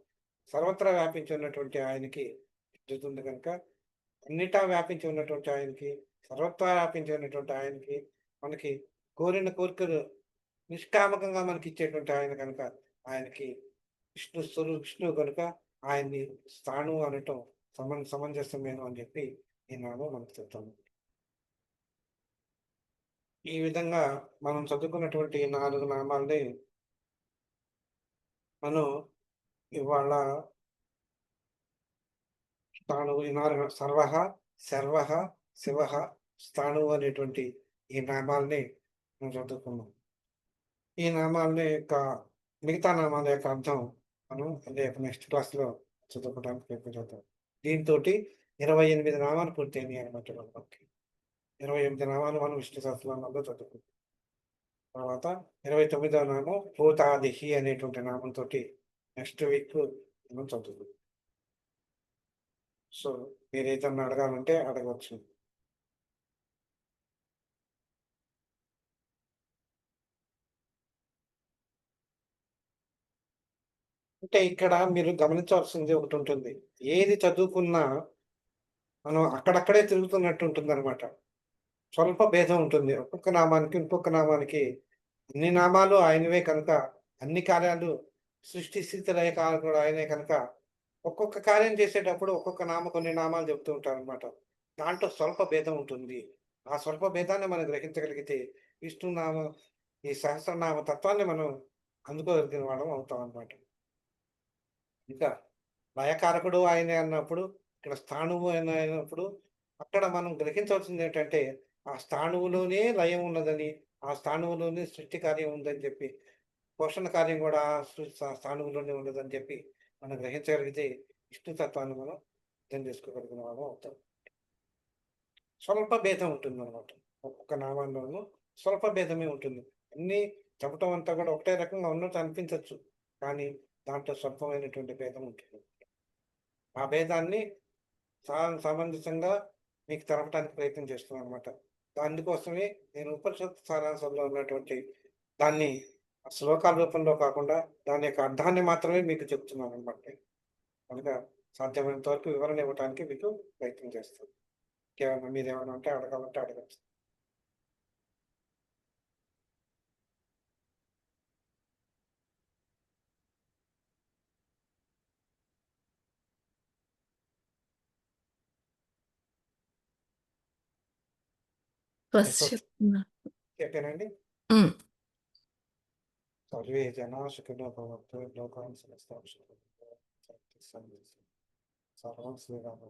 సర్వత్రా వ్యాపించి ఉన్నటువంటి ఆయనకి చెందుతుంది కనుక అన్నిటా వ్యాపించి ఉన్నటువంటి ఆయనకి, సర్వత్రా వ్యాపించి ఉన్నటువంటి ఆయనకి, మనకి కోరిన కోరికలు నిష్కామకంగా మనకి ఇచ్చేటువంటి ఆయన కనుక ఆయనకి విష్ణువు కనుక ఆయన్ని స్థాణువు అనటం సమంజసమేను అని చెప్పి ఈ నామం మనకు చెప్తాము. ఈ విధంగా మనం చదువుకున్నటువంటి 4 నామాల్ని మనం ఇవాళ స్థాణువు ఈ 4 సర్వః, శర్వః, శివః, స్థాణువు అనేటువంటి ఈ నామాల్ని మనం చదువుకున్నాం. ఈ నామాల్ని యొక్క మిగతా నామాల యొక్క అర్థం మనం రేపు నెక్స్ట్ క్లాస్‌లో చదువుకోవడానికి ప్రయత్నం చేద్దాం. దీనితోటి 28 నామాలు పూర్తయినాయి అన్నమాట మనకి. 28 నామాలు మనం విష్ణు సహస్రనామంలో చదువుకున్నాం. తర్వాత 29వ నామం భూతాదిహి అనేటువంటి నామంతోటి నెక్స్ట్ వీక్ మనం చదువుకుందాం. సో మీరేదన్నా అడగాలంటే అడగవచ్చు. అంటే ఇక్కడ మీరు గమనించాల్సింది ఒకటి ఉంటుంది. ఏది చదువుకున్నా మనం అక్కడక్కడే తిరుగుతున్నట్టు ఉంటుందన్నమాట. స్వల్ప భేదం ఉంటుంది. ఒక్కొక్క నామానికి, ఇంకొక నామానికి అన్ని నామాలు ఆయనవే కనుక, అన్ని కార్యాలు సృష్టి, స్థితి, లయ కారకుడు ఆయనే కనుక, ఒక్కొక్క కార్యం చేసేటప్పుడు ఒక్కొక్క కొన్ని నామాలు చెప్తూ ఉంటారనమాట. దాంట్లో స్వల్ప భేదం ఉంటుంది. ఆ స్వల్ప భేదాన్ని మనం గ్రహించగలిగితే విష్ణునామ ఈ సహస్రనామ తత్వాన్ని మనం అందుకోగలిగిన వాళ్ళం అవుతాం అన్నమాట. ఇంకా లయకారకుడు ఆయనే అన్నప్పుడు, ఇక్కడ స్థాణువు అయినప్పుడు అక్కడ మనం గ్రహించవలసింది ఏంటంటే, ఆ స్థాణువులోనే లయం ఉన్నదని, ఆ స్థాణువులోనే సృష్టి కార్యం ఉందని చెప్పి, పోషణ కార్యం కూడా స్థాణువులోనే ఉన్నదని చెప్పి మనం గ్రహించగలిగితే విష్ణు తత్వాన్ని మనం అర్థం చేసుకోగలిగిన వాళ్ళం అవుతాం. స్వల్ప భేదం ఉంటుందన్నమాట. ఒక్కొక్క నామంలోనూ స్వల్ప భేదమే ఉంటుంది. అన్నీ చెప్పటం అంతా కూడా ఒకటే రకంగా ఉన్నట్టు అనిపించవచ్చు. కానీ దాంట్లో స్వల్పమైనటువంటి భేదం ఉంటుంది. ఆ భేదాన్ని సమంజసంగా మీకు తెలపడానికి ప్రయత్నం చేస్తున్నాను అనమాట. అందుకోసమే నేను ఉపనిషత్ సారాంశంలో ఉన్నటువంటి దాన్ని శ్లోకాల రూపంలో కాకుండా దాని యొక్క అర్థాన్ని మాత్రమే మీకు చెప్తున్నాను అనమాట. కనుక సాధ్యమైనంత వరకు వివరణ ఇవ్వడానికి మీకు ప్రయత్నం చేస్తాను. ఇంకేమన్నా మీరేమన్నా ఉంటే అడగాలంటే అడగచ్చు. చెప్పానండి. సర్వే జనా సుఖినో భవంతు లోకాన్ సమస్తాః సుఖినో భవంతు. సర్వం శ్రీరామ.